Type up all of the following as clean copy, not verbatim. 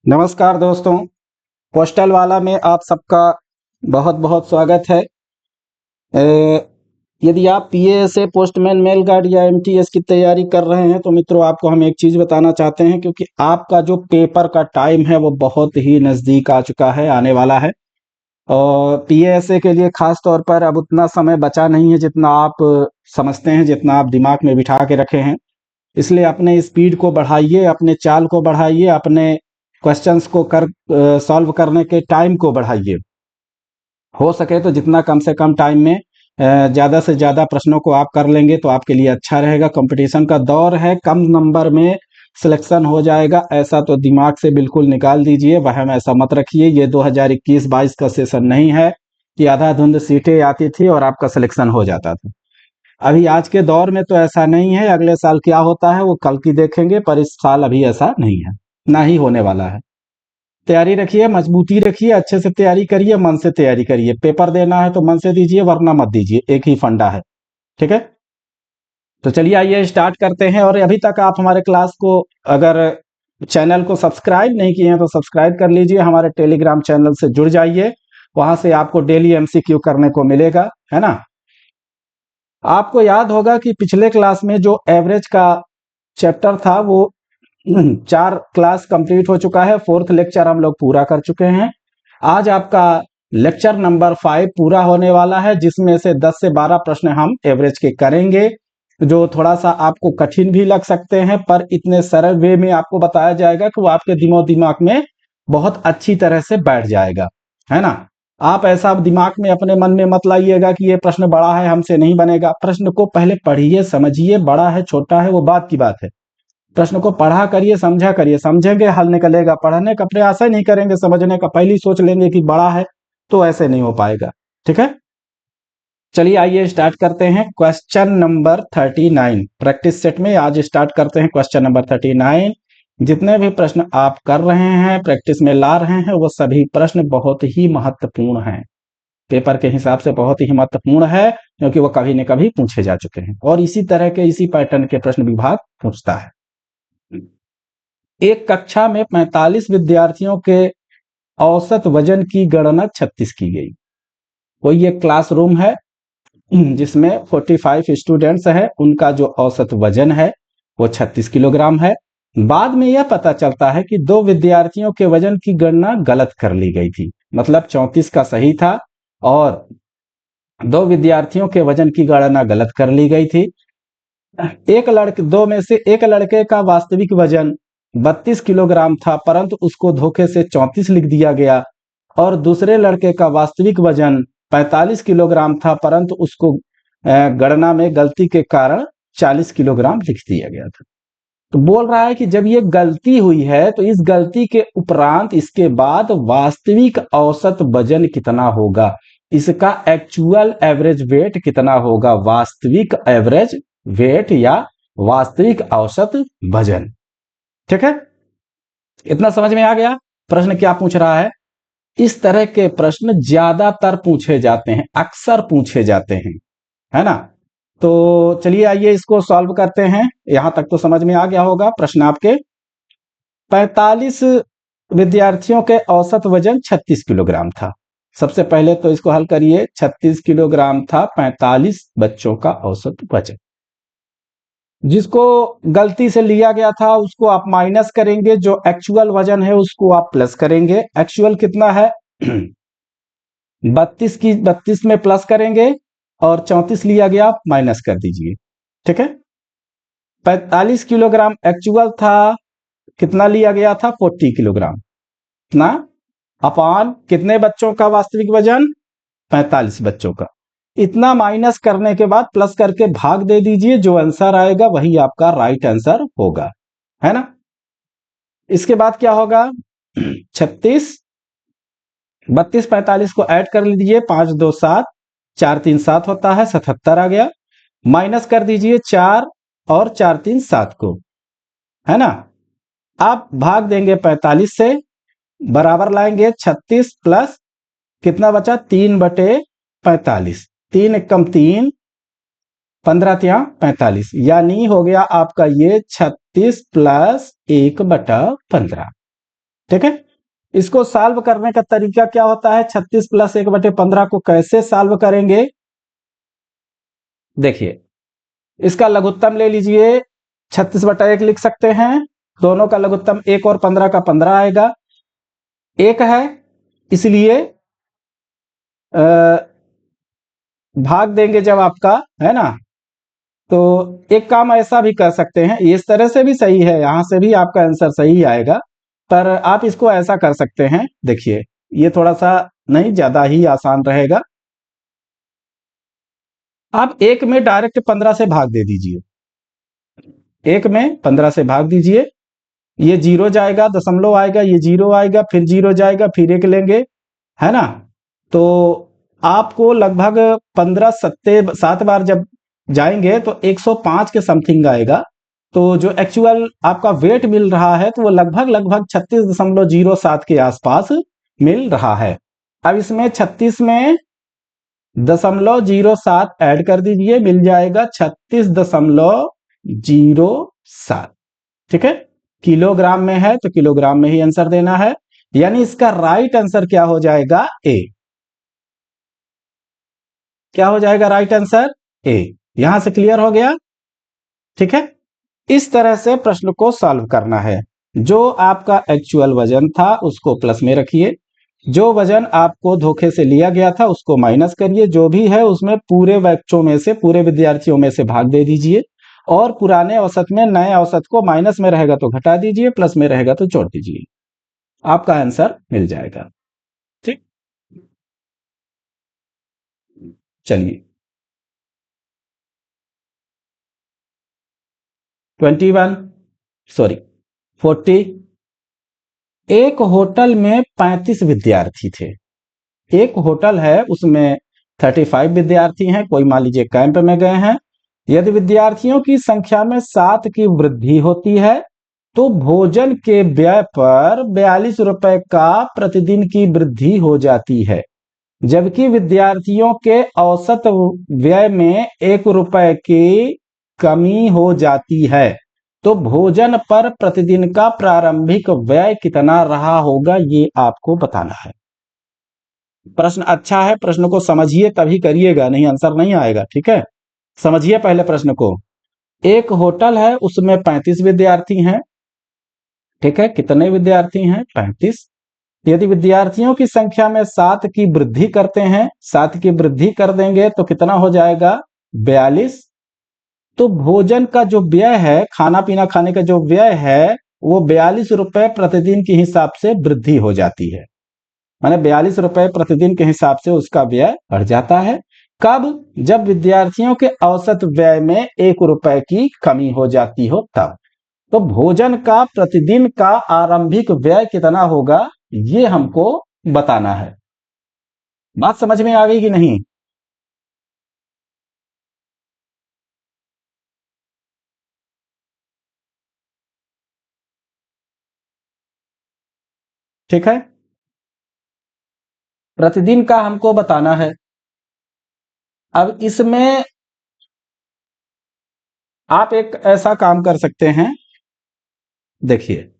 नमस्कार दोस्तों, पोस्टल वाला में आप सबका बहुत बहुत स्वागत है। यदि आप पीएएसए, पोस्टमैन, मेल गार्ड या एमटीएस की तैयारी कर रहे हैं तो मित्रों आपको हम एक चीज़ बताना चाहते हैं, क्योंकि आपका जो पेपर का टाइम है वो बहुत ही नज़दीक आ चुका है, आने वाला है। और पीएएसए के लिए खास तौर पर अब उतना समय बचा नहीं है जितना आप समझते हैं, जितना आप दिमाग में बिठा के रखे हैं। इसलिए अपने स्पीड को बढ़ाइए, अपने चाल को बढ़ाइए, अपने क्वेश्चंस को सॉल्व करने के टाइम को बढ़ाइए। हो सके तो जितना कम से कम टाइम में ज़्यादा से ज़्यादा प्रश्नों को आप कर लेंगे तो आपके लिए अच्छा रहेगा। कंपटीशन का दौर है, कम नंबर में सिलेक्शन हो जाएगा ऐसा तो दिमाग से बिल्कुल निकाल दीजिए, वहम ऐसा मत रखिए। ये 2021-22 का सेशन नहीं है कि आधा धुंध सीटें आती थी और आपका सिलेक्शन हो जाता था। अभी आज के दौर में तो ऐसा नहीं है। अगले साल क्या होता है वो कल की देखेंगे, पर इस साल अभी ऐसा नहीं है, ना ही होने वाला है। तैयारी रखिए, मजबूती रखिए, अच्छे से तैयारी करिए, मन से तैयारी करिए। पेपर देना है तो मन से दीजिए, वरना मत दीजिए, एक ही फंडा है। ठीक है, तो चलिए आइए स्टार्ट करते हैं। और अभी तक आप हमारे क्लास को अगर चैनल को सब्सक्राइब नहीं किए हैं तो सब्सक्राइब कर लीजिए, हमारे टेलीग्राम चैनल से जुड़ जाइए, वहां से आपको डेली एमसीक्यू करने को मिलेगा, है ना। आपको याद होगा कि पिछले क्लास में जो एवरेज का चैप्टर था वो 4 क्लास कंप्लीट हो चुका है, 4th लेक्चर हम लोग पूरा कर चुके हैं। आज आपका लेक्चर नंबर 5 पूरा होने वाला है, जिसमें से 10 से 12 प्रश्न हम एवरेज के करेंगे, जो थोड़ा सा आपको कठिन भी लग सकते हैं, पर इतने सरल वे में आपको बताया जाएगा कि वो आपके दिमाग में बहुत अच्छी तरह से बैठ जाएगा, है ना। आप ऐसा दिमाग में अपने मन में मत लाइएगा कि ये प्रश्न बड़ा है, हमसे नहीं बनेगा। प्रश्न को पहले पढ़िए, समझिए, बड़ा है छोटा है वो बात की बात है। प्रश्न को पढ़ा करिए, समझा करिए, समझेंगे हल निकलेगा। पढ़ने का प्रयास ही नहीं करेंगे, समझने का पहले ही सोच लेंगे कि बड़ा है, तो ऐसे नहीं हो पाएगा। ठीक है, चलिए आइए स्टार्ट करते हैं। क्वेश्चन नंबर 39 प्रैक्टिस सेट में आज स्टार्ट करते हैं। क्वेश्चन नंबर 39, जितने भी प्रश्न आप कर रहे हैं, प्रैक्टिस में ला रहे हैं, वो सभी प्रश्न बहुत ही महत्वपूर्ण हैं। पेपर के हिसाब से बहुत ही महत्वपूर्ण है, क्योंकि वो कभी न कभी पूछे जा चुके हैं और इसी तरह के, इसी पैटर्न के प्रश्न विभाग पूछता है। एक कक्षा में 45 विद्यार्थियों के औसत वजन की गणना 36 की गई। कोई एक क्लासरूम है जिसमें 45 स्टूडेंट्स है, उनका जो औसत वजन है वो 36 किलोग्राम है। बाद में यह पता चलता है कि 2 विद्यार्थियों के वजन की गणना गलत कर ली गई थी, मतलब 34 का सही था और 2 विद्यार्थियों के वजन की गणना गलत कर ली गई थी। दो में से एक लड़के का वास्तविक वजन 32 किलोग्राम था, परंतु उसको धोखे से 34 लिख दिया गया, और दूसरे लड़के का वास्तविक वजन 45 किलोग्राम था, परंतु उसको गणना में गलती के कारण 40 किलोग्राम लिख दिया गया था। तो बोल रहा है कि जब ये गलती हुई है तो इस गलती के उपरांत, इसके बाद वास्तविक औसत वजन कितना होगा, इसका एक्चुअल एवरेज वेट कितना होगा, वास्तविक एवरेज वेट या वास्तविक औसत वजन। ठीक है, इतना समझ में आ गया प्रश्न क्या पूछ रहा है। इस तरह के प्रश्न ज्यादातर पूछे जाते हैं, अक्सर पूछे जाते हैं, है ना। तो चलिए आइए इसको सॉल्व करते हैं। यहां तक तो समझ में आ गया होगा। प्रश्न आपके 45 विद्यार्थियों के औसत वजन 36 किलोग्राम था। सबसे पहले तो इसको हल करिए। 36 किलोग्राम था 45 बच्चों का औसत वजन। जिसको गलती से लिया गया था उसको आप माइनस करेंगे, जो एक्चुअल वजन है उसको आप प्लस करेंगे। एक्चुअल कितना है 32 की 32 में प्लस करेंगे और 34 लिया गया, आप माइनस कर दीजिए। ठीक है, 45 किलोग्राम एक्चुअल था, कितना लिया गया था 40 किलोग्राम, कितना अपान कितने बच्चों का वास्तविक वजन 45 बच्चों का। इतना माइनस करने के बाद प्लस करके भाग दे दीजिए, जो आंसर आएगा वही आपका राइट आंसर होगा, है ना। इसके बाद क्या होगा 36 32 45 को ऐड कर लीजिए, 5 2 7 4 3 7 होता है, 77 आ गया। माइनस कर दीजिए 4 और 4 3 7 को, है ना। आप भाग देंगे 45 से, बराबर लाएंगे 36 प्लस कितना बचा 3/45, 3 एकम 3, 15 तिया 45, यानी हो गया आपका ये 36 प्लस 1/15। ठीक है। इसको सॉल्व करने का तरीका क्या होता है? 36 प्लस 1/15 को कैसे सॉल्व करेंगे? देखिए, इसका लघुत्तम ले लीजिए, 36/1 लिख सकते हैं। दोनों का लघुत्तम 1 और 15 का 15 आएगा। 1 है, इसलिए भाग देंगे जब आपका, है ना, तो एक काम ऐसा भी कर सकते हैं, इस तरह से भी सही है, यहां से भी आपका आंसर सही आएगा, पर आप इसको ऐसा कर सकते हैं। देखिए, ये थोड़ा सा नहीं, ज्यादा ही आसान रहेगा। आप 1 में डायरेक्ट 15 से भाग दे दीजिए। 1 में 15 से भाग दीजिए, ये 0 जाएगा, दशमलव आएगा, ये 0 आएगा, फिर 0 जाएगा, फिर 1 लेंगे, है ना। तो आपको लगभग 15 सत्ते 7 बार जब जाएंगे तो 105 के समथिंग आएगा। तो जो एक्चुअल आपका वेट मिल रहा है तो वो लगभग लगभग 36.07 के आसपास मिल रहा है। अब इसमें 36 में 0.07 ऐड कर दीजिए, मिल जाएगा 36.07। ठीक है, किलोग्राम में है तो किलोग्राम में ही आंसर देना है, यानी इसका राइट आंसर क्या हो जाएगा? ए। क्या हो जाएगा राइट आंसर? ए। यहां से क्लियर हो गया? ठीक है, इस तरह से प्रश्न को सॉल्व करना है। जो आपका एक्चुअल वजन था उसको प्लस में रखिए, जो वजन आपको धोखे से लिया गया था उसको माइनस करिए, जो भी है उसमें पूरे बच्चों में से, पूरे विद्यार्थियों में से भाग दे दीजिए, और पुराने औसत में नए औसत को माइनस में रहेगा तो घटा दीजिए, प्लस में रहेगा तो जोड़ दीजिए, आपका आंसर मिल जाएगा। ठीक, चलिए 21, सॉरी 40। एक होटल में 35 विद्यार्थी थे। एक होटल है, उसमें 35 विद्यार्थी हैं, कोई मान लीजिए कैंप में गए हैं। यदि विद्यार्थियों की संख्या में 7 की वृद्धि होती है तो भोजन के व्यय पर 42 रुपए का प्रतिदिन की वृद्धि हो जाती है, जबकि विद्यार्थियों के औसत व्यय में 1 रुपए की कमी हो जाती है। तो भोजन पर प्रतिदिन का प्रारंभिक व्यय कितना रहा होगा, ये आपको बताना है। प्रश्न अच्छा है, प्रश्न को समझिए तभी करिएगा, नहीं आंसर नहीं आएगा। ठीक है, समझिए पहले प्रश्न को। एक होटल है, उसमें 35 विद्यार्थी हैं। ठीक है, कितने विद्यार्थी हैं? 35। यदि विद्यार्थियों की संख्या में 7 की वृद्धि करते हैं, 7 की वृद्धि कर देंगे तो कितना हो जाएगा? 42। तो भोजन का जो व्यय है, खाना पीना खाने का जो व्यय है, वो 42 रुपए प्रतिदिन के हिसाब से वृद्धि हो जाती है, माने 42 रुपए प्रतिदिन के हिसाब से उसका व्यय बढ़ जाता है। कब? जब विद्यार्थियों के औसत व्यय में 1 रुपए की कमी हो जाती हो तब। तो भोजन का प्रतिदिन का आरंभिक व्यय कितना होगा, ये हमको बताना है। बात समझ में आ गई कि नहीं? ठीक है, प्रतिदिन का हमको बताना है। अब इसमें आप एक ऐसा काम कर सकते हैं, देखिए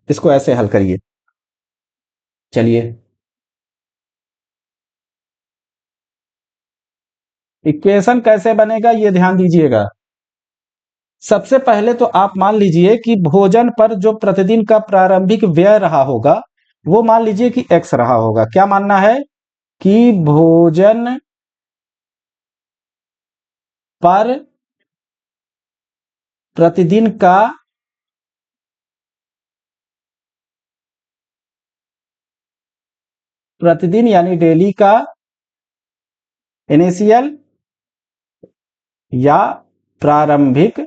इसको ऐसे हल करिए। चलिए, इक्वेशन कैसे बनेगा ये ध्यान दीजिएगा। सबसे पहले तो आप मान लीजिए कि भोजन पर जो प्रतिदिन का प्रारंभिक व्यय रहा होगा वो मान लीजिए कि x रहा होगा। क्या मानना है? कि भोजन पर प्रतिदिन का प्रतिदिन यानी डेली का इनिशियल या प्रारंभिक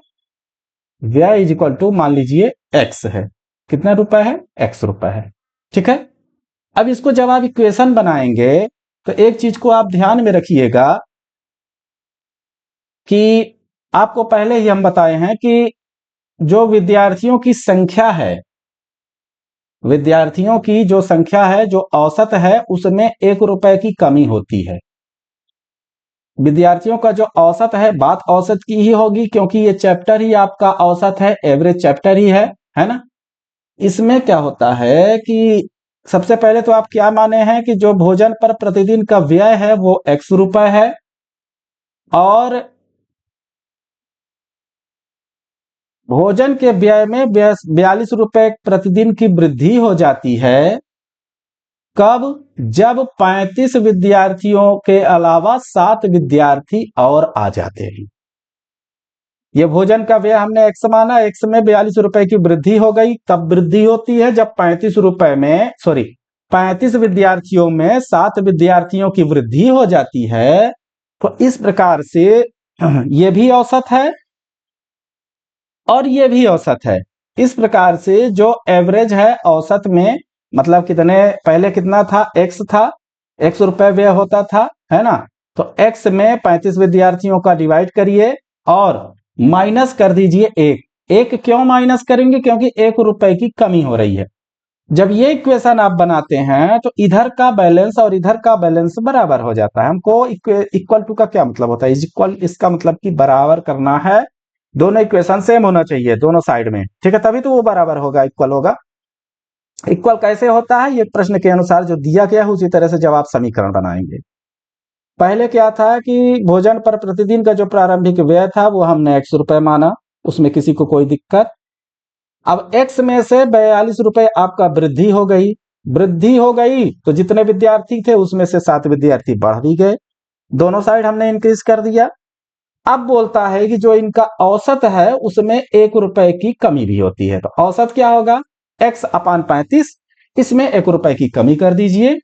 व्यय इज इक्वल टू मान लीजिए x है। कितना रुपए है? x रुपए है। ठीक है, अब इसको जब आप इक्वेशन बनाएंगे तो एक चीज को आप ध्यान में रखिएगा कि आपको पहले ही हम बताए हैं कि जो विद्यार्थियों की संख्या है, विद्यार्थियों की जो संख्या है, जो औसत है, उसमें 1 रुपए की कमी होती है। विद्यार्थियों का जो औसत है, बात औसत की ही होगी क्योंकि ये चैप्टर ही आपका औसत है, एवरेज चैप्टर ही है ना। इसमें क्या होता है कि सबसे पहले तो आप क्या माने हैं कि जो भोजन पर प्रतिदिन का व्यय है वो x रुपए है, और भोजन के व्यय में 42 रुपए प्रतिदिन की वृद्धि हो जाती है। कब? जब 35 विद्यार्थियों के अलावा 7 विद्यार्थी और आ जाते हैं। ये भोजन का व्यय हमने x माना, x में 42 रुपए की वृद्धि हो गई। तब वृद्धि होती है जब 35 विद्यार्थियों में 7 विद्यार्थियों की वृद्धि हो जाती है। तो इस प्रकार से ये भी औसत है और ये भी औसत है। इस प्रकार से जो एवरेज है औसत में, मतलब कितने, पहले कितना था, x था, x रुपए व्यय होता था, है ना। तो x में 35 विद्यार्थियों का डिवाइड करिए और माइनस कर दीजिए 1। 1 क्यों माइनस करेंगे? क्योंकि 1 रुपए की कमी हो रही है। जब ये इक्वेशन आप बनाते हैं तो इधर का बैलेंस और इधर का बैलेंस बराबर हो जाता है। हमको इक्वल टू का क्या मतलब होता है? इज इक्वल, इसका मतलब कि बराबर करना है। दोनों इक्वेशन सेम होना चाहिए दोनों साइड में, ठीक है, तभी तो वो बराबर होगा, इक्वल होगा। इक्वल कैसे होता है? ये प्रश्न के अनुसार जो दिया गया है उसी तरह से जब आप समीकरण बनाएंगे। पहले क्या था कि भोजन पर प्रतिदिन का जो प्रारंभिक व्यय था वो हमने x रुपए माना, उसमें किसी को कोई दिक्कत। अब x में से 42 रुपए आपका वृद्धि हो गई। वृद्धि हो गई तो जितने विद्यार्थी थे उसमें से 7 विद्यार्थी बढ़ भी गए। दोनों साइड हमने इंक्रीज कर दिया। अब बोलता है कि जो इनका औसत है उसमें 1 रुपए की कमी भी होती है। तो औसत क्या होगा? x अपान 35, इसमें 1 रुपए की कमी कर दीजिए।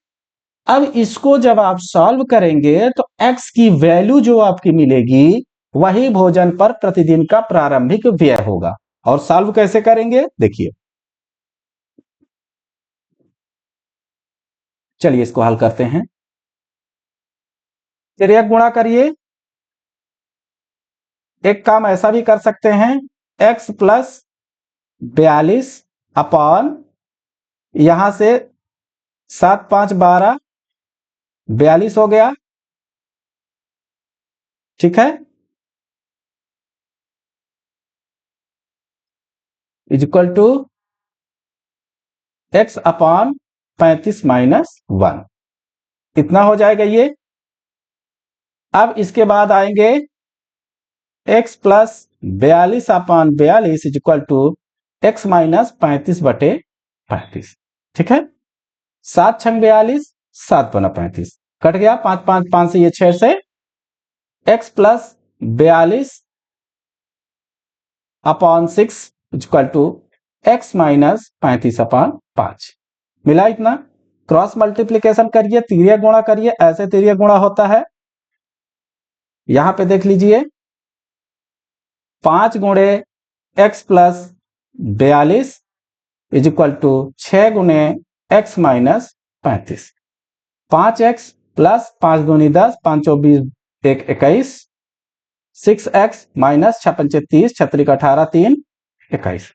अब इसको जब आप सॉल्व करेंगे तो x की वैल्यू जो आपकी मिलेगी वही भोजन पर प्रतिदिन का प्रारंभिक व्यय होगा। और सॉल्व कैसे करेंगे देखिए, चलिए इसको हल करते हैं। तिर्यक गुणा करिए। एक काम ऐसा भी कर सकते हैं, x प्लस 42 अपॉन, यहां से 7 5 12, 42 हो गया, ठीक है, is equal to x upon 35 minus 1, कितना हो जाएगा ये। अब इसके बाद आएंगे x plus 42 upon 42 is equal to x minus 35 बटे 35, ठीक है। 7 छंग 42, 7 बना 35, कट गया, 5 5 5 से ये 6 से x plus 42 upon 6 equal to x minus 35 upon 5, मिला इतना। क्रॉस मल्टीप्लीकेशन करिए, तिर्यक गुणा करिए, ऐसे तिर्यक गुणा होता है। यहां पे देख लीजिए, 5 गुणे x plus 42 is equal to 6 गुणे x माइनस 35। 5x प्लस 5 दूनी 10, 5 24, 1 21, 6x माइनस 6 पंचे 30, 6 18, 3 21,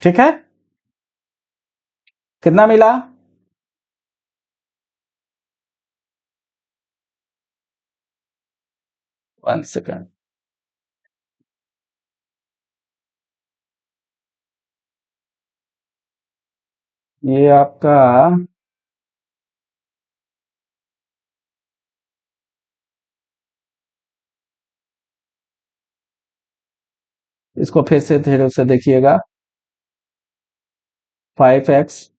ठीक है। कितना मिला? वन सेकेंड, ये आपका इसको फिर से धीरे से देखिएगा, 5x,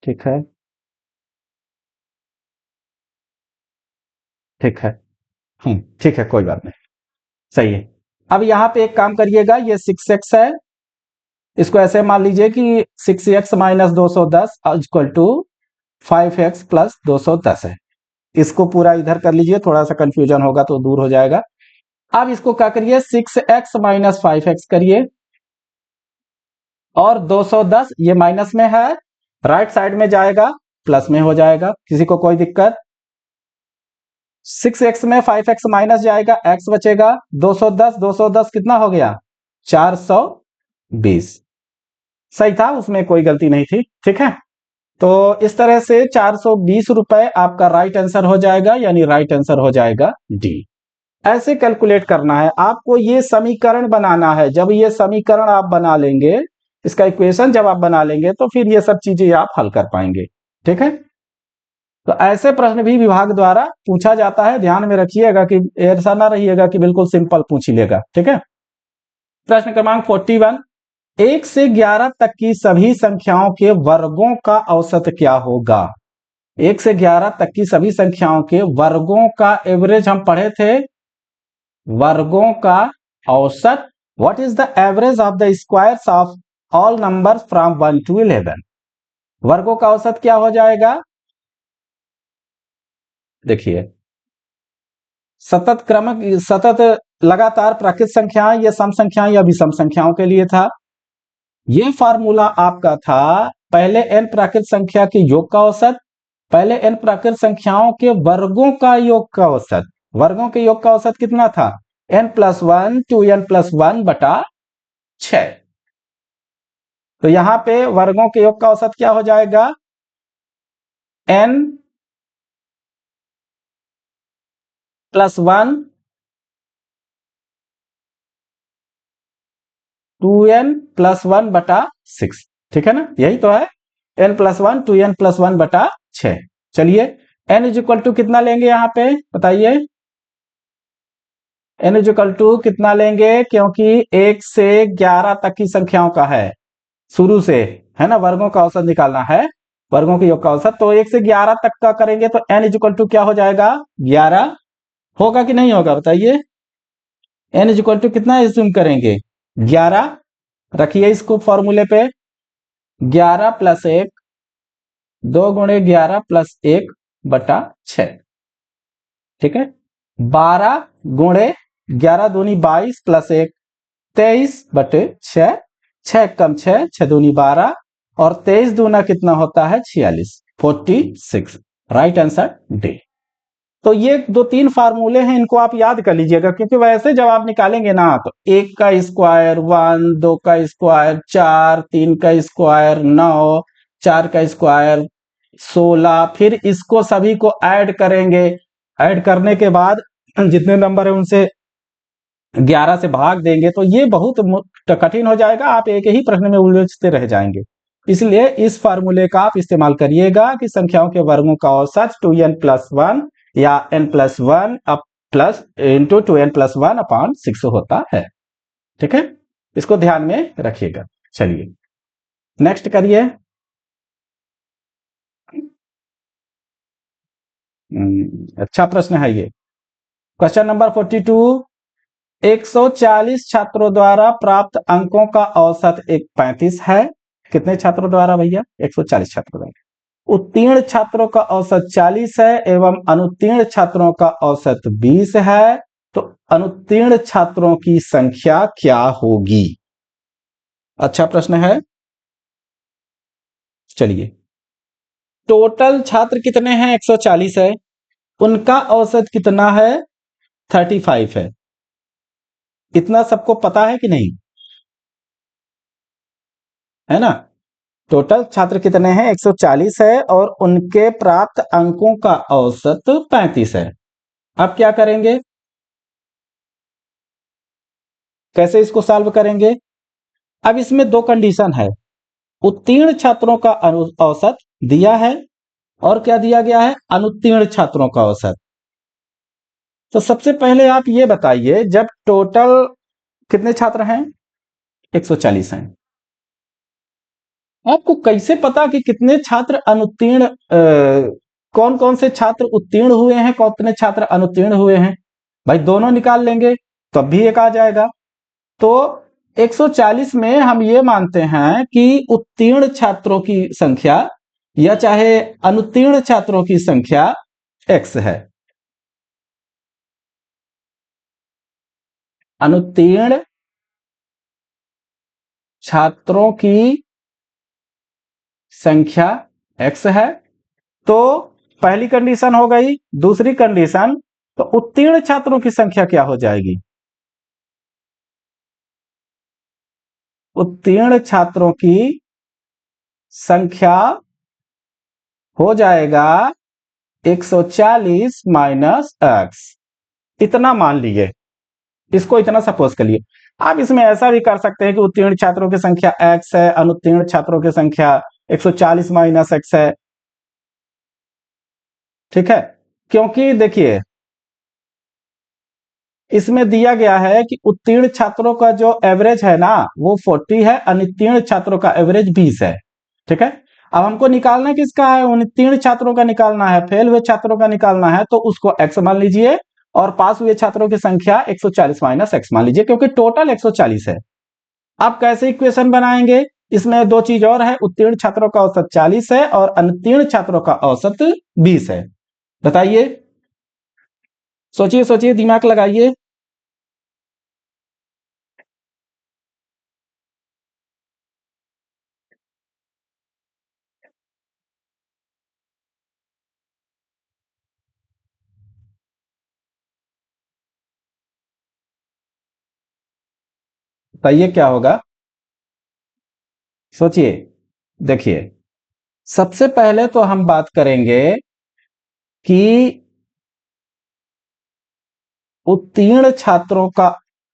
ठीक है, ठीक है, ठीक है, कोई बात नहीं, सही है। अब यहां पे एक काम करिएगा, ये 6x है, इसको ऐसे मान लीजिए कि 6x minus 210 equal to 5x plus 210 है। इसको पूरा इधर कर लीजिए, थोड़ा सा कंफ्यूजन होगा तो दूर हो जाएगा। अब इसको क्या करिए, 6x माइनस 5x करिए, और 210 ये माइनस में है, राइट साइड में जाएगा, प्लस में हो जाएगा, किसी को कोई दिक्कत? 6x में 5x माइनस जाएगा, x बचेगा, 210 210 कितना हो गया, 420, सही था, उसमें कोई गलती नहीं थी, ठीक है। तो इस तरह से 420 रुपए आपका राइट आंसर हो जाएगा, यानी राइट आंसर हो जाएगा डी। ऐसे कैलकुलेट करना है आपको, ये समीकरण बनाना है। जब ये समीकरण आप बना लेंगे, इसका इक्वेशन जब आप बना लेंगे तो फिर ये सब चीजें आप हल कर पाएंगे। ठीक है, तो ऐसे प्रश्न भी विभाग द्वारा पूछा जाता है, ध्यान में रखिएगा कि ऐसा ना रहिएगा कि बिल्कुल सिंपल पूछ ही लेगा। ठीक है, प्रश्न क्रमांक 41, 1 से 11 तक की सभी संख्याओं के वर्गों का औसत क्या होगा? 1 से 11 तक की सभी संख्याओं के वर्गों का एवरेज हम पढ़े थे, वर्गों का औसत। What is the average of the squares of all numbers from 1 to 11? वर्गों का औसत क्या हो जाएगा? देखिए, सतत लगातार प्राकृत संख्याएं या सम संख्याएं या विषम संख्याओं के लिए था। ये फार्मूला आपका था पहले n प्राकृत संख्या के योग का औसत, पहले n प्राकृत संख्याओं के वर्गों का योग का औसत। वर्गों के योग का औसत कितना था? n+1 to n+1 बटा 6। तो यहां पे वर्गों के योग का औसत क्या हो जाएगा? n+1 2n+1 बटा 6। ठीक है ना, यही तो है, n+1 2n+1 बटा 6। चलिए, n इज इक्वल टू कितना लेंगे यहां पे बताइए? n इज इक्वल टू कितना लेंगे? क्योंकि 1 से 11 तक की संख्याओं का है शुरू से, है ना, वर्गों का औसत निकालना है, वर्गों के योग का औसत। तो 1 से 11 तक का करेंगे तो n इज इक्वल टू क्या हो जाएगा? 11 होगा कि नहीं होगा बताइए? n इज इक्वल टू कितना एज्यूम करेंगे? 11 रखिए इसको फॉर्मूले पे, 11 + 1, 2 × 11 + 1 बटा 6। ठीक है, 12 × 11 दूनी 22 + 1 23 बटे 6, 6 कम 6, 6 दूनी 12 और 23 दूना कितना होता है? 46, 46। Right answer D. तो ये 2-3 फार्मूले हैं, इनको आप याद कर लीजिएगा, क्योंकि वैसे जब आप निकालेंगे ना तो 1 का स्क्वायर 1, 2 का स्क्वायर 4, 3 का स्क्वायर 9, 4 का स्क्वायर 16, फिर इसको सभी को ऐड करेंगे, ऐड करने के बाद जितने नंबर है उनसे 11 से भाग देंगे, तो ये बहुत कठिन हो जाएगा, आप एक ही प्रश्न में उलझते रह जाएंगे। इसलिए इस फार्मूले का आप इस्तेमाल करिएगा कि संख्याओं के वर्गों का औसत 2n+1 या n+1 up plus into 2n+1 upon 6 होता है। ठीक है, इसको ध्यान में रखिएगा। चलिए नेक्स्ट करिए। अच्छा प्रश्न है ये, क्वेश्चन नंबर 42, 140 छात्रों द्वारा प्राप्त अंकों का औसत 35 है। कितने छात्रों द्वारा भैया? 140 छात्रों द्वारा। उत्तीर्ण छात्रों का औसत 40 है एवं अनुत्तीर्ण छात्रों का औसत 20 है। तो अनुत्तीर्ण छात्रों की संख्या क्या होगी? अच्छा प्रश्न है। चलिए, टोटल छात्र कितने हैं? 140 है, उनका औसत कितना है? 35 है। इतना सबको पता है कि नहीं? है ना, टोटल छात्र कितने हैं? 140 है और उनके प्राप्त अंकों का औसत 35 है। अब क्या करेंगे? कैसे इसको सॉल्व करेंगे? अब इसमें दो कंडीशन है, उत्तीर्ण छात्रों का औसत दिया है और क्या दिया गया है? अनुत्तीर्ण छात्रों का औसत। तो सबसे पहले आप ये बताइए, जब टोटल कितने छात्र हैं? 140 हैं, आपको कैसे पता कि कितने छात्र अनुत्तीर्ण, कौन कौन से छात्र उत्तीर्ण हुए हैं, कितने छात्र अनुत्तीर्ण हुए हैं? भाई दोनों निकाल लेंगे तब भी एक आ जाएगा। तो 140 में हम ये मानते हैं कि उत्तीर्ण छात्रों की संख्या या चाहे अनुत्तीर्ण छात्रों की संख्या x है। अनुत्तीर्ण छात्रों की संख्या x है। तो पहली कंडीशन हो गई। दूसरी कंडीशन, तो उत्तीर्ण छात्रों की संख्या क्या हो जाएगी? उत्तीर्ण छात्रों की संख्या हो जाएगा 140 - x। इतना मान लीजिए, इसको इतना सपोज कर लिए। आप इसमें ऐसा भी कर सकते हैं कि उत्तीर्ण छात्रों की संख्या x है, अनुत्तीर्ण छात्रों की संख्या 140 माइनस x है। ठीक है, क्योंकि देखिए इसमें दिया गया है कि उत्तीर्ण छात्रों का जो एवरेज है ना वो 40 है, अनुत्तीर्ण छात्रों का एवरेज 20 है। ठीक है, अब हमको निकालना किसका है, उत्तीर्ण छात्रों का निकालना है, फेल हुए छात्रों का निकालना है, तो उसको x मान लीजिए और पास हुए छात्रों की संख्या 140 माइनस x मान लीजिए, क्योंकि टोटल 140 है। आप कैसे इक्वेशन बनाएंगे, इसमें दो चीज और है, उत्तीर्ण छात्रों का औसत 40 है और अनुत्तीर्ण छात्रों का औसत 20 है। बताइए, सोचिए सोचिए, दिमाग लगाइए। बताइए क्या होगा, सोचिए। देखिए, सबसे पहले तो हम बात करेंगे कि उत्तीर्ण छात्रों का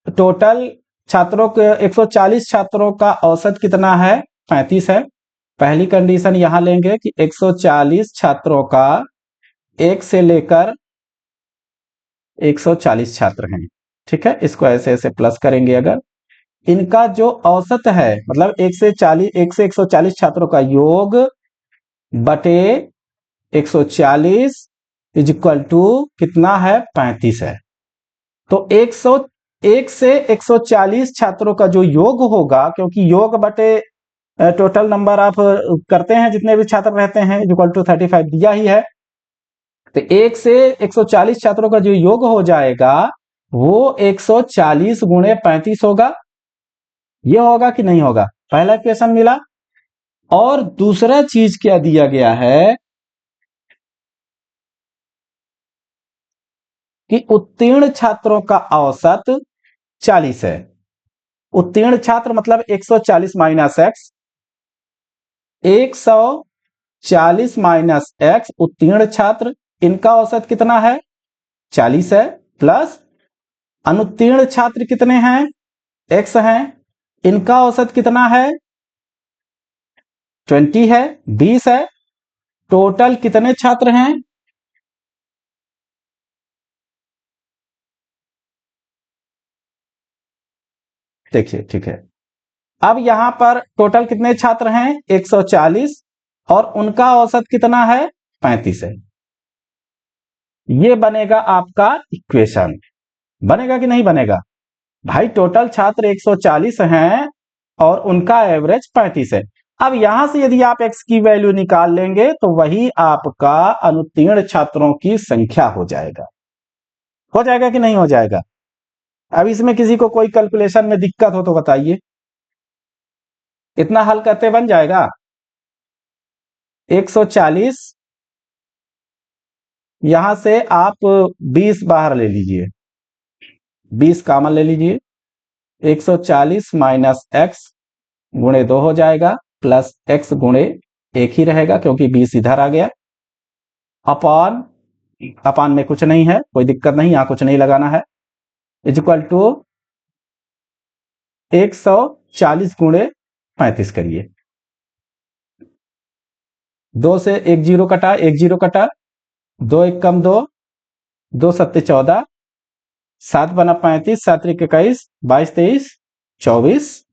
टोटल छात्रों के 140 छात्रों का औसत कितना है, 35 है। पहली कंडीशन यहां लेंगे कि 140 छात्रों का 1 से लेकर 140 छात्र हैं। ठीक है, इसको ऐसे ऐसे प्लस करेंगे, अगर इनका जो औसत है मतलब 1 से 140 छात्रों का योग बटे 140 इज इक्वल टू कितना है, 35 है। तो 1 से 140 छात्रों का जो योग होगा, क्योंकि योग बटे टोटल नंबर आप करते हैं जितने भी छात्र रहते हैं इक्वल टू 35 दिया ही है, तो 1 से 140 छात्रों का जो योग हो जाएगा वो 140 गुणे 35 होगा। ये होगा कि नहीं होगा, पहला क्वेश्चन मिला। और दूसरा चीज क्या दिया गया है कि उत्तीर्ण छात्रों का औसत 40 है। उत्तीर्ण छात्र मतलब 140 माइनस एक्स, 140 माइनस एक्स उत्तीर्ण छात्र, इनका औसत कितना है, 40 है, प्लस अनुत्तीर्ण छात्र कितने हैं, एक्स हैं, इनका औसत कितना है, 20 है, 20 है। टोटल कितने छात्र हैं, देखिए ठीक है। अब यहां पर टोटल कितने छात्र हैं, 140, और उनका औसत कितना है, 35 है। ये बनेगा आपका इक्वेशन। बनेगा कि नहीं बनेगा भाई, टोटल छात्र 140 हैं और उनका एवरेज 35 है। अब यहां से यदि आप x की वैल्यू निकाल लेंगे तो वही आपका अनुत्तीर्ण छात्रों की संख्या हो जाएगा। हो जाएगा कि नहीं हो जाएगा। अब इसमें किसी को कोई कैलकुलेशन में दिक्कत हो तो बताइए, इतना हल करते बन जाएगा। 140, यहां से आप 20 बाहर ले लीजिए, 20 कॉमन ले लीजिए, 140 माइनस एक्स गुणे 2 हो जाएगा, प्लस एक्स गुणे 1 ही रहेगा क्योंकि 20 इधर आ गया, अपॉन, अपान में कुछ नहीं है, कोई दिक्कत नहीं, यहां कुछ नहीं लगाना है, इज इक्वल टू 140 गुणे 35 करिए, 2 से 1 जीरो कटा, 1 जीरो कटा, 2 1 कम 2, 2 सत्ते 14, 7 बना 35, 7 त्रिक 21, 22 23 24,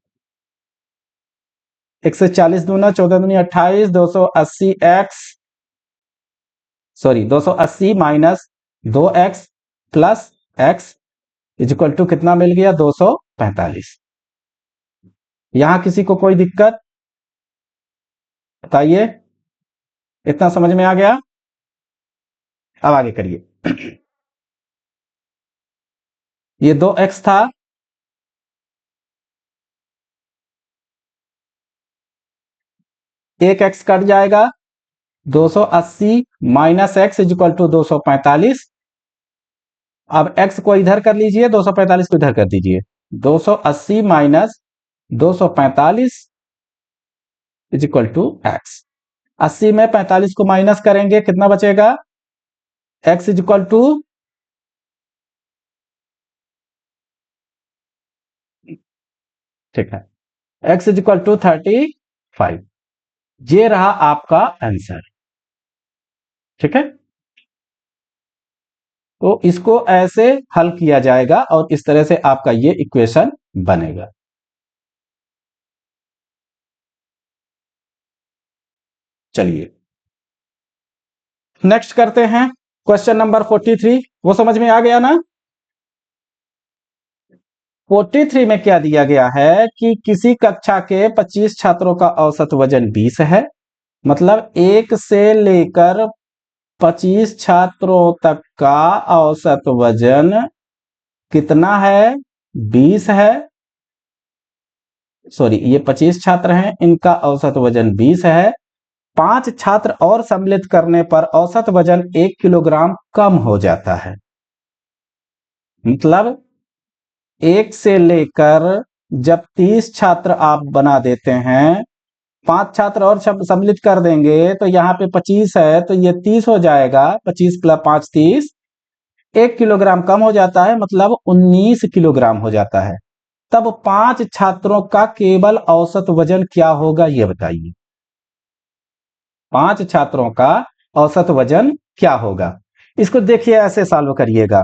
140 दूना 14 दूनी 28, 280 x, sorry 280 minus 2x plus x is equal to कितना मिल गया, 245। यहां किसी को कोई दिक्कत, बताइए, इतना समझ में आ गया। अब आगे करिए। ये 2x था, एक x कट जाएगा, 280 minus x is equal to 245। अब x को इधर कर लीजिए, 245 को इधर कर दीजिए, 280 minus 245 is equal to x. 80 में 45 को माइनस करेंगे कितना बचेगा, x इज इक्वल टू ठीक है, x इज इक्वल टू 35। ये रहा आपका आंसर। ठीक है, तो इसको ऐसे हल किया जाएगा और इस तरह से आपका ये इक्वेशन बनेगा। चलिए नेक्स्ट करते हैं, क्वेश्चन नंबर 43। वो समझ में आ गया ना? 43 में क्या दिया गया है कि किसी कक्षा के 25 छात्रों का औसत वजन 20 है, मतलब 1 से लेकर 25 छात्रों तक का औसत वजन कितना है? 20 है। सॉरी, ये 25 छात्र हैं, इनका औसत वजन 20 है। 5 छात्र और सम्मिलित करने पर औसत वजन 1 किलोग्राम कम हो जाता है। मतलब 1 से लेकर जब 30 छात्र आप बना देते हैं, 5 छात्र और सम्मिलित कर देंगे तो यहाँ पे 25 है तो ये 30 हो जाएगा। 25 प्लस 5 30, 1 किलोग्राम कम हो जाता है, मतलब 19 किलोग्राम हो जाता है। तब 5 छात्रों का केवल औसत वजन क्या होगा ये बताइए। 5 छात्रों का औसत वजन क्या होगा? इसको देखिए, ऐसे सॉल्व करिएगा।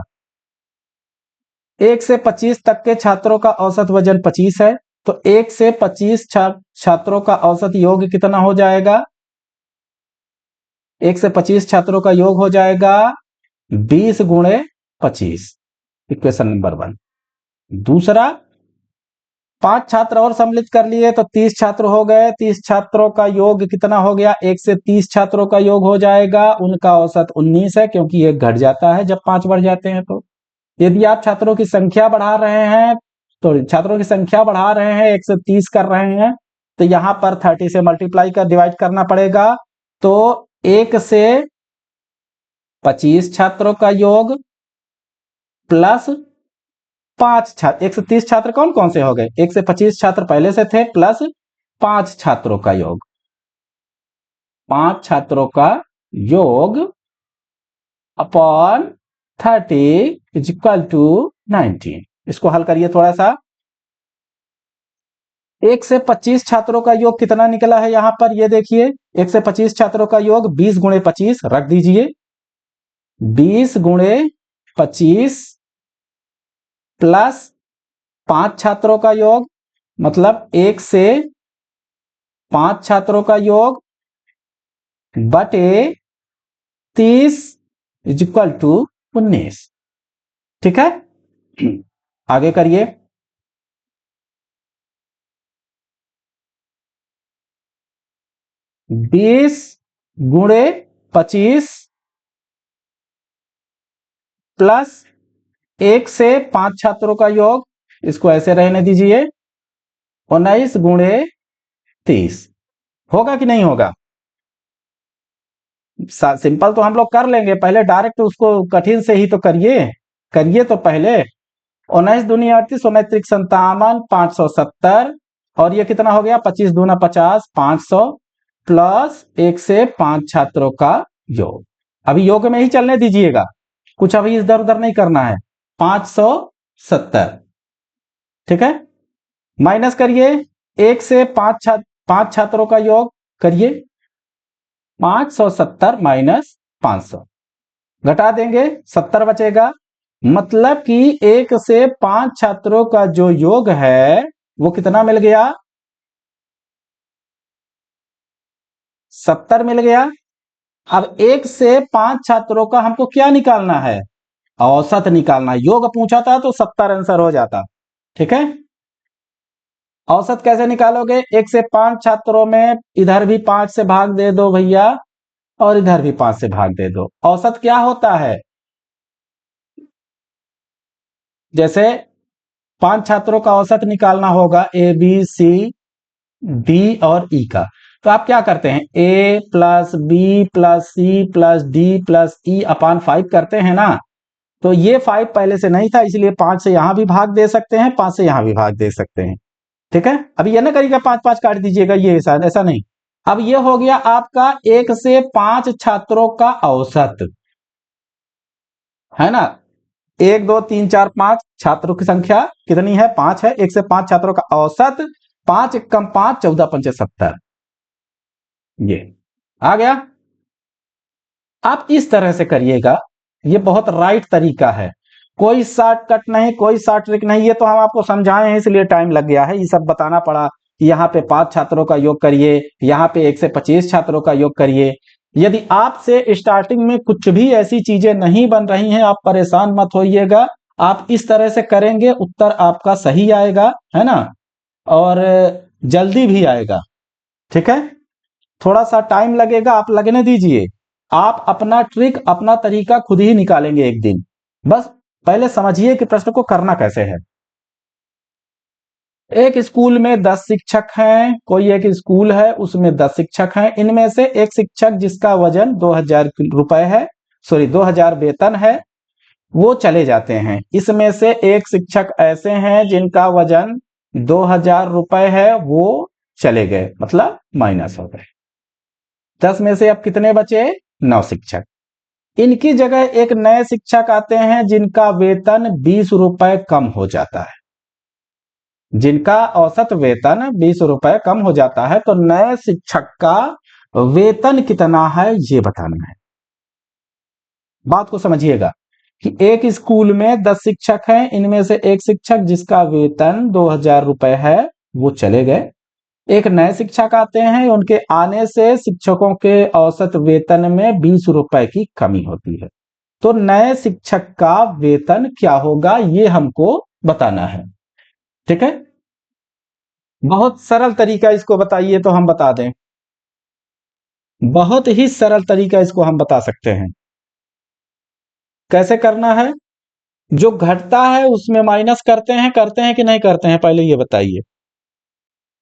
1 से 25 तक के छात्रों का औसत वजन 25 है, तो 1 से 25 छात्रों का औसत योग कितना हो जाएगा? 1 से 25 छात्रों का योग हो जाएगा 20 गुणे 25। Equation number 1। दूसरा, 5 छात्र और सम्मिलित कर लिए तो 30 छात्र हो गए। 30 छात्रों का योग कितना हो गया? 1 से 30 छात्रों का योग हो जाएगा, उनका औसत 19 है, क्योंकि 1 घट जाता है जब 5 बढ़ जाते हैं। तो यदि आप छात्रों की संख्या बढ़ा रहे हैं, तो छात्रों की संख्या बढ़ा रहे हैं, 1 से 30 कर रहे हैं, तो यहां पर 30 से मल्टीप्लाई कर डिवाइड करना पड़ेगा। तो 1 से 25 छात्रों का योग प्लस 5 छात्र, 1 से 30 छात्र कौन कौन से हो गए? 1 से 25 छात्र पहले से थे, प्लस 5 छात्रों का योग। 5 छात्रों का योग अपॉन 30 इज इक्वल टू 19। इसको हल करिए थोड़ा सा। 1 से 25 छात्रों का योग कितना निकला है यहां पर? ये देखिए, 1 से 25 छात्रों का योग 20 गुणे 25 रख दीजिए। 20 गुणे 25 प्लस 5 छात्रों का योग, मतलब 1 से 5 छात्रों का योग बटे 30 इज इक्वल टू 19। ठीक है, आगे करिए। 20 गुणे 25 प्लस 1 से 5 छात्रों का योग, इसको ऐसे रहने दीजिए, 19 गुणे 30। होगा कि नहीं होगा? सिंपल तो हम लोग कर लेंगे, पहले डायरेक्ट उसको कठिन से ही तो करिए। करिए तो पहले। 19 दूनी 38, 19 त्रिक 57, 570, और ये कितना हो गया? 25 दूना 50, 500 प्लस 1 से 5 छात्रों का योग। अभी योग में ही चलने दीजिएगा, कुछ अभी इधर उधर नहीं करना है। 570, ठीक है। माइनस करिए 1 से 5 छात्रों का योग करिए। 570 माइनस 500 घटा देंगे, 70 बचेगा। मतलब कि 1 से 5 छात्रों का जो योग है वो कितना मिल गया? 70 मिल गया। अब 1 से 5 छात्रों का हमको क्या निकालना है? औसत निकालना। योग पूछा था तो 70 आंसर हो जाता। ठीक है, औसत कैसे निकालोगे? 1 से 5 छात्रों में इधर भी 5 से भाग दे दो भैया, और इधर भी 5 से भाग दे दो। औसत क्या होता है? जैसे 5 छात्रों का औसत निकालना होगा, ए बी सी डी और ई का, तो आप क्या करते हैं? A plus B plus C plus D plus E upon 5 करते हैं ना। तो ये 5 पहले से नहीं था, इसलिए 5 से यहां भी भाग दे सकते हैं, 5 से यहां भी भाग दे सकते हैं। ठीक है, अब ये ना करिएगा 5 5 काट दीजिएगा, ये ऐसा नहीं। अब ये हो गया आपका 1 से 5 छात्रों का औसत, है ना। 1 2 3 4 5 छात्रों की संख्या कितनी है? 5 है। 1 से 5 छात्रों का औसत 5 कम 5 14 पंचे 70। ये आ गया। आप इस तरह से करिएगा, ये बहुत राइट तरीका है। कोई शॉर्टकट नहीं, कोई शॉर्ट ट्रिक नहीं, ये तो हम आपको समझाए हैं इसलिए टाइम लग गया है। ये सब बताना पड़ा कि यहाँ पे 5 छात्रों का योग करिए, यहाँ पे 1 से 25 छात्रों का योग करिए। यदि आपसे स्टार्टिंग में कुछ भी ऐसी चीजें नहीं बन रही हैं, आप परेशान मत होइएगा। आप इस तरह से करेंगे, उत्तर आपका सही आएगा, है ना, और जल्दी भी आएगा। ठीक है, थोड़ा सा टाइम लगेगा, आप लगने दीजिए। आप अपना ट्रिक, अपना तरीका खुद ही निकालेंगे एक दिन। बस पहले समझिए कि प्रश्न को करना कैसे है। एक स्कूल में 10 शिक्षक हैं, कोई एक स्कूल है उसमें 10 शिक्षक हैं। इनमें से एक शिक्षक जिसका वजन 2000 रुपए है, सॉरी 2000 वेतन है, वो चले जाते हैं। इसमें से एक शिक्षक ऐसे हैं जिनका वजन 2000 रुपए है, वो चले गए, मतलब माइनस हो गए। 10 में से अब कितने बचे? 9 शिक्षक। इनकी जगह एक नए शिक्षक आते हैं जिनका वेतन 20 रुपए कम हो जाता है। जिनका औसत वेतन 20 रुपए कम हो जाता है, तो नए शिक्षक का वेतन कितना है ये बताना है। बात को समझिएगा कि एक स्कूल में 10 शिक्षक हैं, इनमें से एक शिक्षक जिसका वेतन 2000 रुपए है, वो चले गए। एक नए शिक्षक आते हैं, उनके आने से शिक्षकों के औसत वेतन में 20 रुपए की कमी होती है। तो नए शिक्षक का वेतन क्या होगा ये हमको बताना है। ठीक है, बहुत सरल तरीका इसको बताइए तो हम बता दें। बहुत ही सरल तरीका इसको हम बता सकते हैं। कैसे करना है? जो घटता है उसमें माइनस करते हैं कि नहीं करते हैं, पहले ये बताइए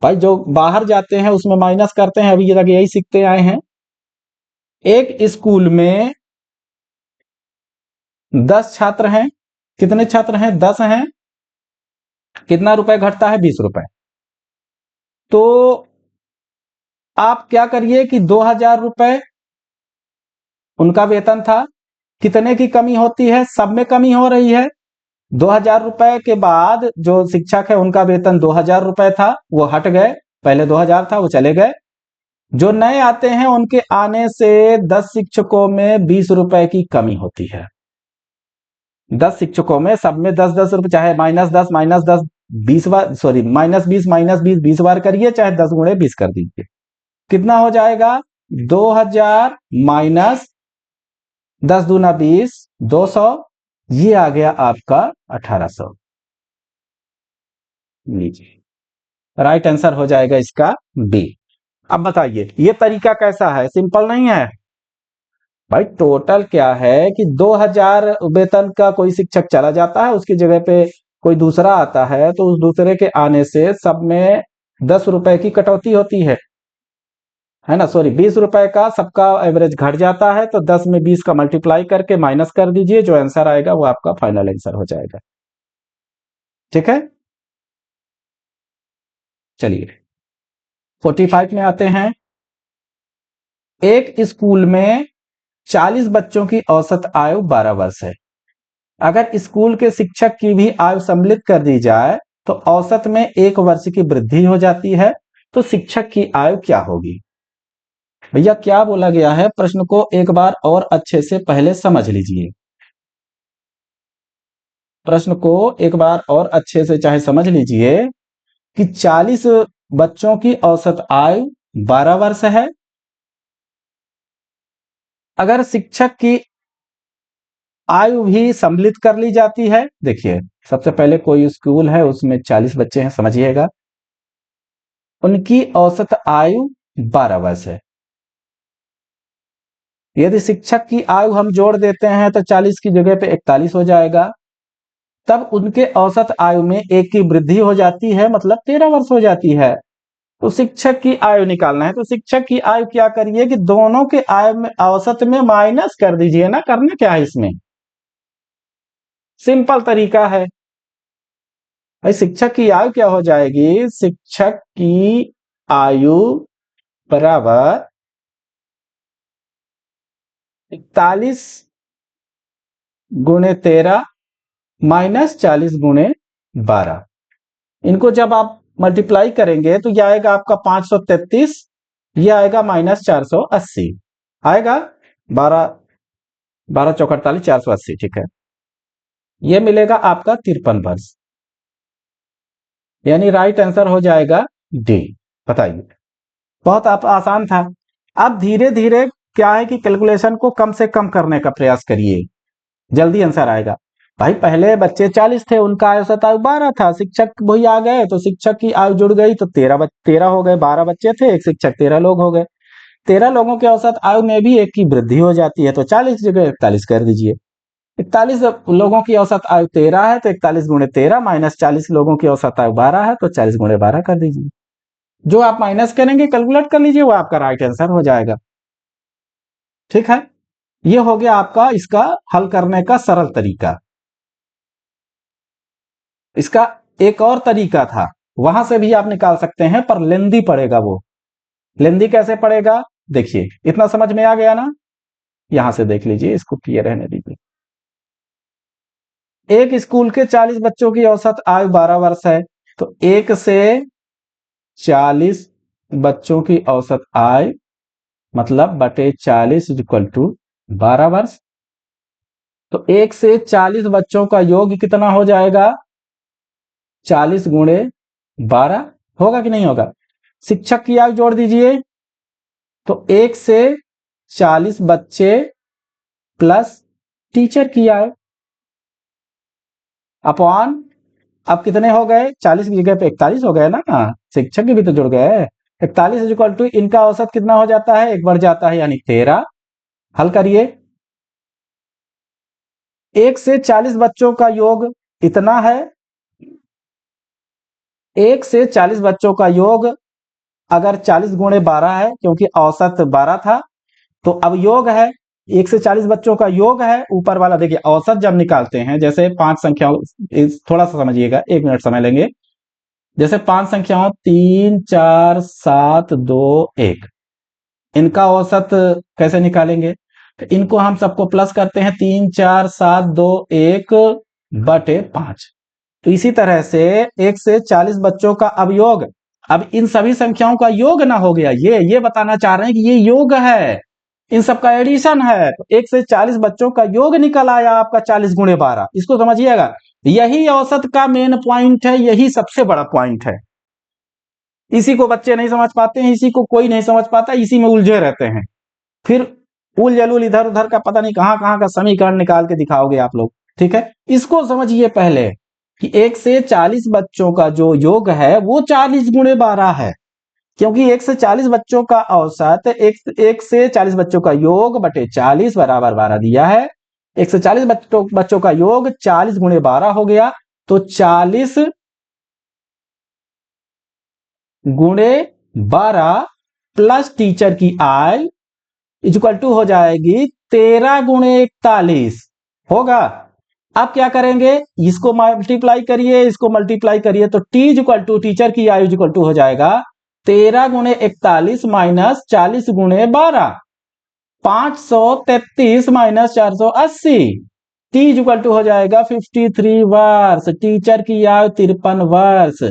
भाई। जो बाहर जाते हैं उसमें माइनस करते हैं, अभी तक यही सीखते आए हैं। एक स्कूल में 10 छात्र हैं। कितने छात्र हैं? 10 हैं। कितना रुपए घटता है? 20 रुपए। तो आप क्या करिए कि 2000 रुपए उनका वेतन था, कितने की कमी होती है? सब में कमी हो रही है। 2000 रुपए के बाद जो शिक्षक है उनका वेतन 2000 रुपए था, वो हट गए। पहले 2000 था, वो चले गए। जो नए आते हैं उनके आने से 10 शिक्षकों में 20 रुपए की कमी होती है। 10 शिक्षकों में सब में 10-10 रुपए, चाहे -10 20 बार, सॉरी -20 20 बार करिए, चाहे 10 गुणे 20 कर दीजिए। कितना हो जाएगा? 2000 माइनस 10 दूना 20, 200। ये आ गया आपका 1800। लीजिए, राइट आंसर हो जाएगा इसका बी। अब बताइए ये तरीका कैसा है? सिंपल नहीं है भाई। टोटल क्या है कि 2000 वेतन का कोई शिक्षक चला जाता है, उसकी जगह पे कोई दूसरा आता है, तो उस दूसरे के आने से सब में 10 रुपए की कटौती होती है ना, सॉरी 20 रुपए का सबका एवरेज घट जाता है। तो 10 में 20 का मल्टीप्लाई करके माइनस कर दीजिए, जो आंसर आएगा वो आपका फाइनल आंसर हो जाएगा। ठीक है, चलिए 45 में आते हैं। एक स्कूल में 40 बच्चों की औसत आयु 12 वर्ष है। अगर स्कूल के शिक्षक की भी आयु सम्मिलित कर दी जाए तो औसत में 1 वर्ष की वृद्धि हो जाती है। तो शिक्षक की आयु क्या होगी? भैया क्या बोला गया है, प्रश्न को एक बार और अच्छे से पहले समझ लीजिए। प्रश्न को एक बार और अच्छे से चाहे समझ लीजिए कि 40 बच्चों की औसत आयु 12 वर्ष है। अगर शिक्षक की आयु भी सम्मिलित कर ली जाती है, देखिए सबसे पहले कोई स्कूल है उसमें 40 बच्चे हैं, समझिएगा, उनकी औसत आयु 12 वर्ष है। यदि शिक्षक की आयु हम जोड़ देते हैं तो 40 की जगह पे 41 हो जाएगा। तब उनके औसत आयु में 1 की वृद्धि हो जाती है, मतलब 13 वर्ष हो जाती है। तो शिक्षक की आयु निकालना है, तो शिक्षक की आयु क्या करिए कि दोनों के आयु में औसत में माइनस कर दीजिए ना। करना क्या है इसमें? सिंपल तरीका है भाई। शिक्षक की आयु क्या हो जाएगी? शिक्षक की आयु बराबर 41 गुणे 13 -40 × 12। इनको जब आप मल्टीप्लाई करेंगे तो यह आएगा आपका 533, यह आएगा -480, आएगा 12 12 चौक 48, 480, ठीक है। यह मिलेगा आपका 53 वर्ष, यानी राइट आंसर हो जाएगा डी। बताइए, बहुत आप आसान था। अब धीरे धीरे क्या है कि कैलकुलेशन को कम से कम करने का प्रयास करिए, जल्दी आंसर आएगा। भाई पहले बच्चे 40 थे, उनका औसत आयु 12 था, शिक्षक वही आ गए तो शिक्षक की आयु जुड़ गई तो 13 हो गए, 12 बच्चे थे, एक शिक्षक, 13 लोग हो गए। 13 लोगों के औसत आयु में भी एक की वृद्धि हो जाती है, तो 40 जगह 41 कर दीजिए। 41 लोगों की औसत आयु 13 है तो 41 × 13, -40 लोगों की औसत आयु 12 है तो 40 × 12 कर दीजिए। जो आप माइनस करेंगे कैलकुलेट कर लीजिए, वो आपका राइट आंसर हो जाएगा। ठीक है, ये हो गया आपका इसका हल करने का सरल तरीका। इसका एक और तरीका था, वहां से भी आप निकाल सकते हैं, पर लेंदी पड़ेगा। वो लेंदी कैसे पड़ेगा, देखिए, इतना समझ में आ गया ना। यहां से देख लीजिए, इसको क्लियर रहने दीजिए। एक स्कूल के 40 बच्चों की औसत आयु 12 वर्ष है, तो 1 से 40 बच्चों की औसत आयु मतलब बटे 40 इक्वल टू 12 वर्ष। तो 1 से 40 बच्चों का योग कितना हो जाएगा, 40 × 12 होगा कि नहीं होगा। शिक्षक की आयु जोड़ दीजिए, तो 1 से 40 बच्चे प्लस टीचर की आयु अपॉन, अब कितने हो गए, 40 की जगह पे 41 हो गए ना, शिक्षक के भी तो जुड़ गए। 41 इक्वल टू इनका औसत कितना हो जाता है, एक बढ़ जाता है, यानी 13। हल करिए, 1 से 40 बच्चों का योग इतना है, 1 से 40 बच्चों का योग अगर 40 × 12 है, क्योंकि औसत 12 था, तो अब योग है 1 से 40 बच्चों का योग है ऊपर वाला। देखिए औसत जब निकालते हैं, जैसे 5 संख्याओं, थोड़ा सा समझिएगा, 1 मिनट समय लेंगे। जैसे 5 संख्याओं 3 4 7 2 1, इनका औसत कैसे निकालेंगे, तो इनको हम सबको प्लस करते हैं, 3 4 7 2 1 बटे 5। तो इसी तरह से 1 से 40 बच्चों का अब योग, अब इन सभी संख्याओं का योग ना हो गया, ये बताना चाह रहे हैं कि ये योग है, इन सब का एडिशन है। तो 1 से 40 बच्चों का योग निकल आया आपका 40 × 12, इसको समझिएगा। यही औसत का मेन पॉइंट है, यही सबसे बड़ा पॉइंट है। इसी को बच्चे नहीं समझ पाते हैं, इसी को कोई नहीं समझ पाता, इसी में उलझे रहते हैं। फिर उल जलूल इधर उधर का पता नहीं कहां कहां का समीकरण निकाल के दिखाओगे आप लोग। ठीक है, इसको समझिए पहले कि 1 से 40 बच्चों का जो योग है वो 40 × 12 है, क्योंकि 1 से 40 बच्चों का औसत 1 से 40 बच्चों का योग बटे 40 बराबर 12 दिया है। 1 से 40 बच्चों का योग 40 × 12 हो गया, तो 40 × 12 प्लस टीचर की आय इक्वल टू हो जाएगी 13 × 41 होगा। अब क्या करेंगे, इसको मल्टीप्लाई करिए, इसको मल्टीप्लाई करिए, तो टी इक्वल टू टीचर की आयु इक्वल टू हो जाएगा 13 × 41 minus 40 × 12, 533 minus 480। T equal to हो जाएगा 53 वर्ष, टीचर की आयु 53 वर्ष।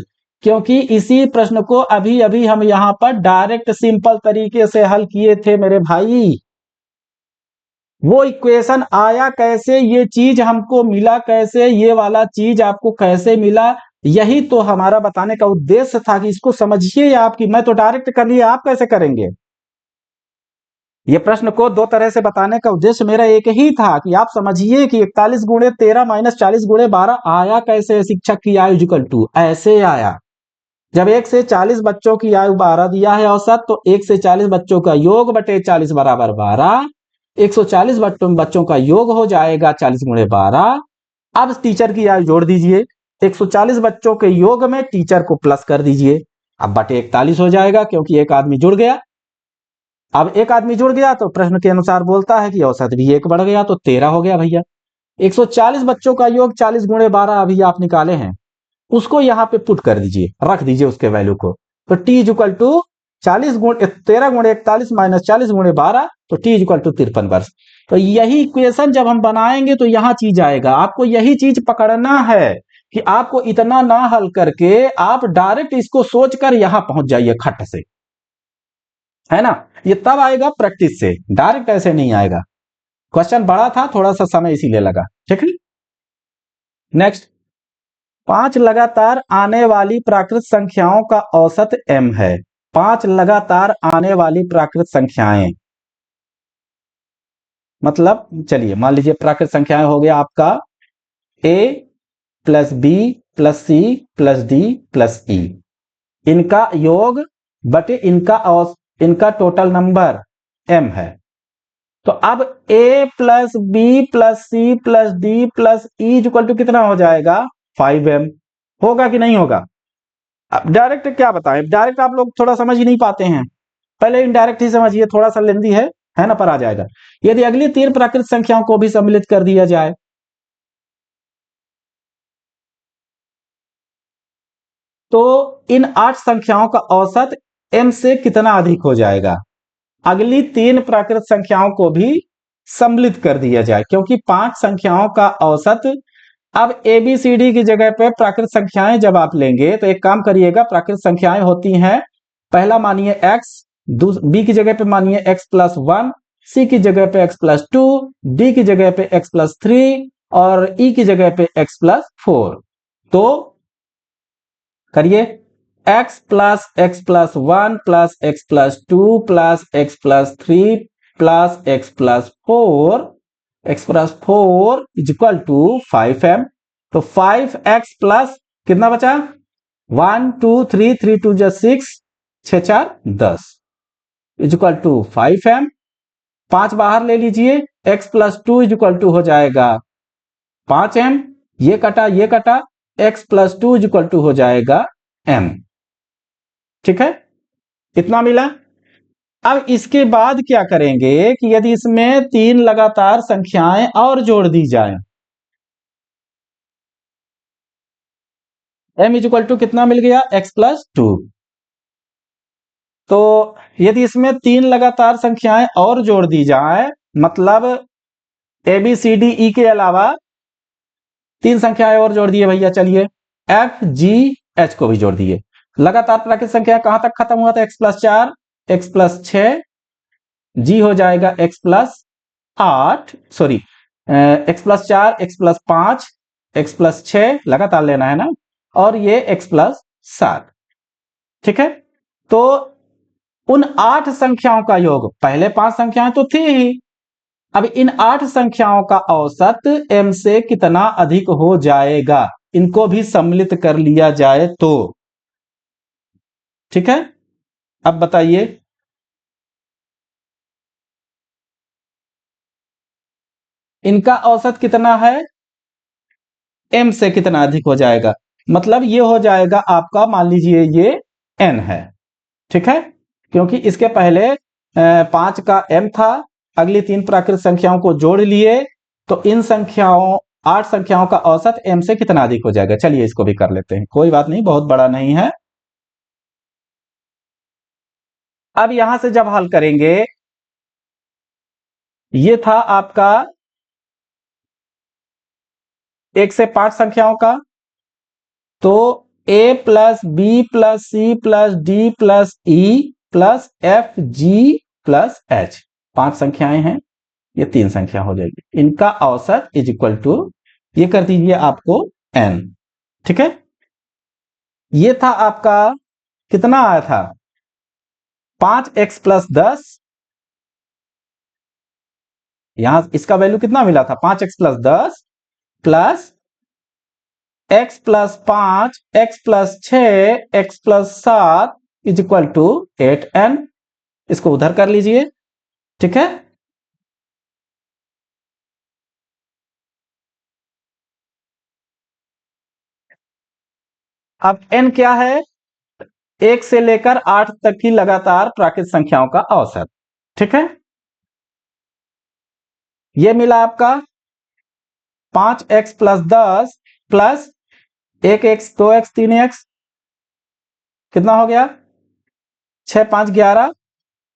क्योंकि इसी प्रश्न को अभी अभी हम यहां पर डायरेक्ट सिंपल तरीके से हल किए थे मेरे भाई। वो इक्वेशन आया कैसे, ये चीज हमको मिला कैसे, ये वाला चीज आपको कैसे मिला, यही तो हमारा बताने का उद्देश्य था कि इसको समझिए आप। कि मैं तो डायरेक्ट कर लिया, आप कैसे करेंगे। ये प्रश्न को दो तरह से बताने का उद्देश्य मेरा एक ही था कि आप समझिए कि 41 × 13 माइनस 40 × 12 आया कैसे। शिक्षक की आयु इक्वल टू ऐसे आया, जब 1 से 40 बच्चों की आयु 12 दिया है औसत, तो 1 से 40 बच्चों का योग बटे 40 बराबर 12, 140 बच्चों का योग हो जाएगा 40 × 12। अब टीचर की आयु जोड़ दीजिए, 140 बच्चों के योग में टीचर को प्लस कर दीजिए, अब बटे 41 हो जाएगा, क्योंकि एक आदमी जुड़ गया। अब एक आदमी जुड़ गया तो प्रश्न के अनुसार बोलता है कि औसत भी एक बढ़ गया, तो 13 हो गया भैया। 140 बच्चों का योग 40 × 12 अभी आप निकाले हैं, उसको यहां पे पुट कर दीजिए, रख दीजिए उसके वैल्यू को। तो टी इक्वल टू 13 × 41 माइनस 40 × 12, तो टी इक्वल टू 53 वर्ष। तो यही इक्वेशन जब हम बनाएंगे तो यहां चीज आएगा। आपको यही चीज पकड़ना है कि आपको इतना ना हल करके आप डायरेक्ट इसको सोचकर यहां पहुंच जाइए खट से, है ना। ये तब आएगा प्रैक्टिस से, डायरेक्ट ऐसे नहीं आएगा। क्वेश्चन बड़ा था, थोड़ा सा समय इसीलिए लगा। ठीक है, नेक्स्ट। 5 लगातार आने वाली प्राकृत संख्याओं का औसत m है। 5 लगातार आने वाली प्राकृत संख्याएं, मतलब चलिए मान लीजिए प्राकृत संख्याएं हो गया आपका a plus B plus C plus D plus E, इनका योग बटे इनका टोटल नंबर m है। तो अब a plus B plus C plus D plus e equal to कितना हो जाएगा? 5m। होगा कि नहीं होगा? अब डायरेक्ट क्या बताएं, डायरेक्ट आप लोग थोड़ा समझ ही नहीं पाते हैं, पहले इनडायरेक्ट ही समझिए, थोड़ा सा लेंदी है ना, पर आ जाएगा। यदि अगली 3 प्राकृत संख्याओं को भी सम्मिलित कर दिया जाए तो इन 8 संख्याओं का औसत m से कितना अधिक हो जाएगा? अगली 3 प्राकृत संख्याओं को भी सम्मिलित कर दिया जाए, क्योंकि 5 संख्याओं का औसत, अब ए बी सी डी की जगह पे प्राकृत संख्याएं जब आप लेंगे तो एक काम करिएगा, प्राकृत संख्याएं होती हैं, पहला मानिए x, बी की जगह पे मानिए x प्लस 1, सी की जगह पे x प्लस 2, डी की जगह पे x प्लस 3 और ई की जगह पे x प्लस 4। तो करिए, x plus 1 plus x plus 2 plus x plus 3 plus x plus 4 is equal to 5m। तो 5x प्लस कितना बचा? 1 2 3 3 2 जा 6, 6 4 10 इज इक्वल टू 5m। 5 बाहर ले लीजिए, x plus 2 is equal to हो जाएगा 5m, ये कटा, x plus 2 is equal to हो जाएगा m। ठीक है, इतना मिला। अब इसके बाद क्या करेंगे कि यदि इसमें 3 लगातार संख्याएं और जोड़ दी जाएं, m इज इक्वल टू कितना मिल गया? x plus 2। तो यदि इसमें 3 लगातार संख्याएं और जोड़ दी जाए, मतलब A B C D E के अलावा 3 संख्याएं और जोड़ दिए भैया, चलिए f g h को भी जोड़ दिए। लगातार प्राकृत संख्या कहां तक खत्म हुआ था? x plus 4, x plus 6, g हो जाएगा x plus 8, sorry x plus 4, x plus 5, x plus 6, लगातार लेना है ना, और ये x प्लस 7। ठीक है, तो उन 8 संख्याओं का योग, पहले 5 संख्याएं तो थी ही, अब इन 8 संख्याओं का औसत m से कितना अधिक हो जाएगा, इनको भी सम्मिलित कर लिया जाए तो। ठीक है, अब बताइए इनका औसत कितना है, m से कितना अधिक हो जाएगा, मतलब ये हो जाएगा आपका, मान लीजिए ये n है। ठीक है, क्योंकि इसके पहले 5 का m था, अगली 3 प्राकृत संख्याओं को जोड़ लिए तो इन संख्याओं 8 संख्याओं का औसत m से कितना अधिक हो जाएगा। चलिए इसको भी कर लेते हैं, कोई बात नहीं, बहुत बड़ा नहीं है। अब यहां से जब हल करेंगे, ये था आपका 1 से 5 संख्याओं का, तो a plus B plus C plus D plus e plus f g plus h, 5 संख्याएं हैं, ये 3 संख्या हो जाएगी, इनका औसत इज इक्वल टू, ये कर दीजिए आपको n। ठीक है, ये था आपका, कितना आया था? 5x प्लस 10, यहां इसका वैल्यू कितना मिला था? 5x plus 10 plus x plus 5, x plus 6, x plus 7 is equal to 8n। इसको उधर कर लीजिए। ठीक है, अब n क्या है? 1 से लेकर 8 तक की लगातार प्राकृत संख्याओं का औसत। ठीक है, यह मिला आपका 5x plus 10 plus 1x 2x 3x, कितना हो गया? 6 5 11,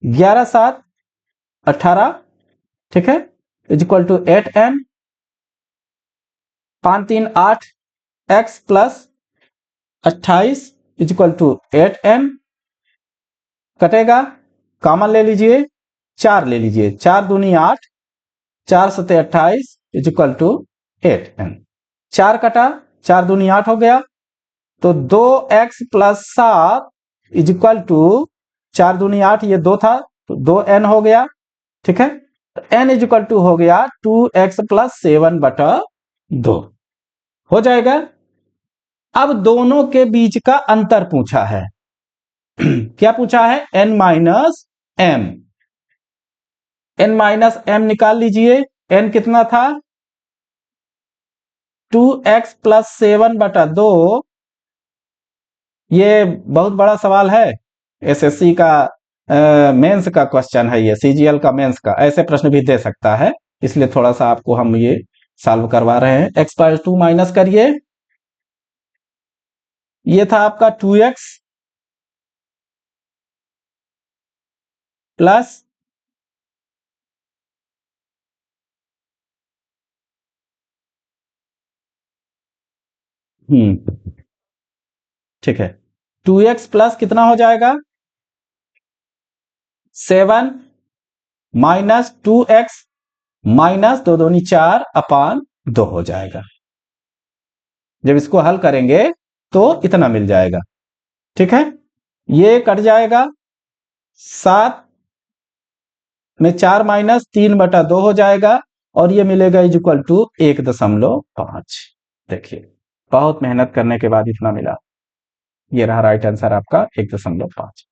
11 7 18। ठीक है, is equal to 8n, 5 3 8 x plus 28 is equal to 8n, कटेगा, कॉमन ले लीजिए, 4 ले लीजिए, 4 दूनी 8, 4 सते 28 इज इक्वल टू 8n, 4 कटा, 4 दूनी 8 हो गया, तो 2x plus 7 is equal to 4 दूनी 8, ये 2 था तो 2n हो गया, ठीक है, तो n इज इक्वल टू हो गया 2x प्लस 7 बटा 2 हो जाएगा। अब दोनों के बीच का अंतर पूछा है क्या पूछा है, n minus m, n minus m निकाल लीजिए, n कितना था 2x प्लस 7 बटा 2, ये बहुत बड़ा सवाल है, एसएससी का मेंस का क्वेश्चन है, ये सीजीएल का मेंस का, ऐसे प्रश्न भी दे सकता है, इसलिए थोड़ा सा आपको हम ये सॉल्व करवा रहे हैं। x पर 2 माइनस करिए, ये था आपका 2x प्लस ठीक है, 2x प्लस कितना हो जाएगा 7 माइनस 2x माइनस 2 दूनी 4 अपान 2 हो जाएगा। जब इसको हल करेंगे तो इतना मिल जाएगा, ठीक है, ये कट जाएगा, 7 में 4 माइनस 3 बटा 2 हो जाएगा, और ये मिलेगा इज इक्वल टू 1.5। देखिए बहुत मेहनत करने के बाद इतना मिला, ये रहा राइट आंसर आपका 1.5।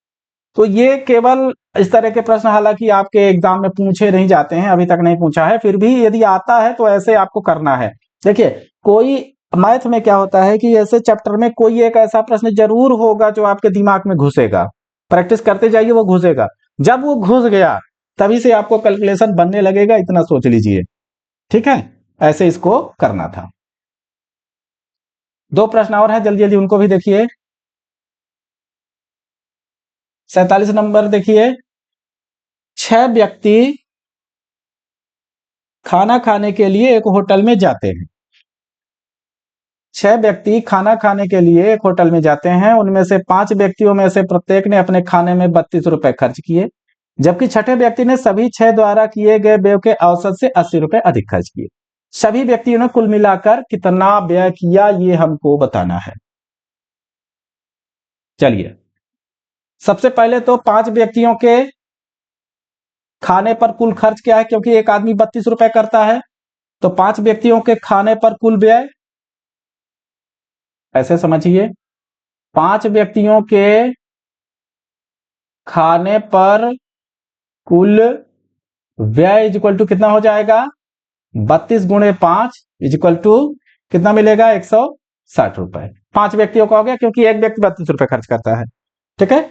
तो ये केवल इस तरह के प्रश्न हालांकि आपके एग्जाम में पूछे नहीं जाते हैं, अभी तक नहीं पूछा है, फिर भी यदि आता है तो ऐसे आपको करना है। देखिए कोई मैथ में क्या होता है कि ऐसे चैप्टर में कोई एक ऐसा प्रश्न जरूर होगा जो आपके दिमाग में घुसेगा, प्रैक्टिस करते जाइए वो घुसेगा, जब वो घुस गया तभी से आपको कैलकुलेशन बनने लगेगा, इतना सोच लीजिए, ठीक है, ऐसे इसको करना था। 2 प्रश्न और है, जल्दी जल्दी उनको भी देखिए। 47 नंबर देखिए, 6 व्यक्ति खाना खाने के लिए एक होटल में जाते हैं, 6 व्यक्ति खाना खाने के लिए एक होटल में जाते हैं, उनमें से 5 व्यक्तियों में से प्रत्येक ने अपने खाने में 32 रुपए खर्च किए, जबकि छठे व्यक्ति ने सभी 6 द्वारा किए गए व्यय के औसत से 80 रुपए अधिक खर्च किए। सभी व्यक्तियों ने कुल मिलाकर कितना व्यय किया ये हमको बताना है। चलिए सबसे पहले तो 5 व्यक्तियों के खाने पर कुल खर्च क्या है, क्योंकि एक आदमी 32 रुपए करता है, तो 5 व्यक्तियों के खाने पर कुल व्यय, ऐसे समझिए 5 व्यक्तियों के खाने पर कुल व्यय इज इक्वल टू कितना हो जाएगा 32 गुणे 5 इज इक्वल टू कितना मिलेगा 160 रुपए। 5 व्यक्तियों का हो गया क्योंकि एक व्यक्ति 32 रुपए खर्च करता है, ठीक है।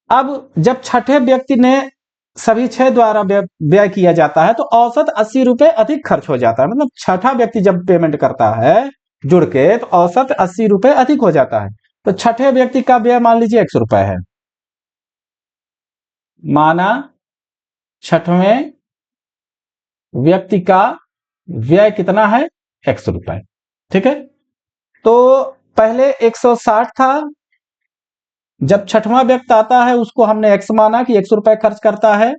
अब जब छठे व्यक्ति ने सभी 6 द्वारा व्यय किया जाता है तो औसत 80 रुपए अधिक खर्च हो जाता है, मतलब छठा व्यक्ति जब पेमेंट करता है जुड़ के तो औसत 80 रुपए अधिक हो जाता है। तो छठे व्यक्ति का व्यय मान लीजिए 100 रुपए है, माना छठवें व्यक्ति का व्यय कितना है 100 रुपए, ठीक है। तो पहले 160 था, जब छठवां व्यक्ति आता है उसको हमने x माना कि 100 रुपए खर्च करता है,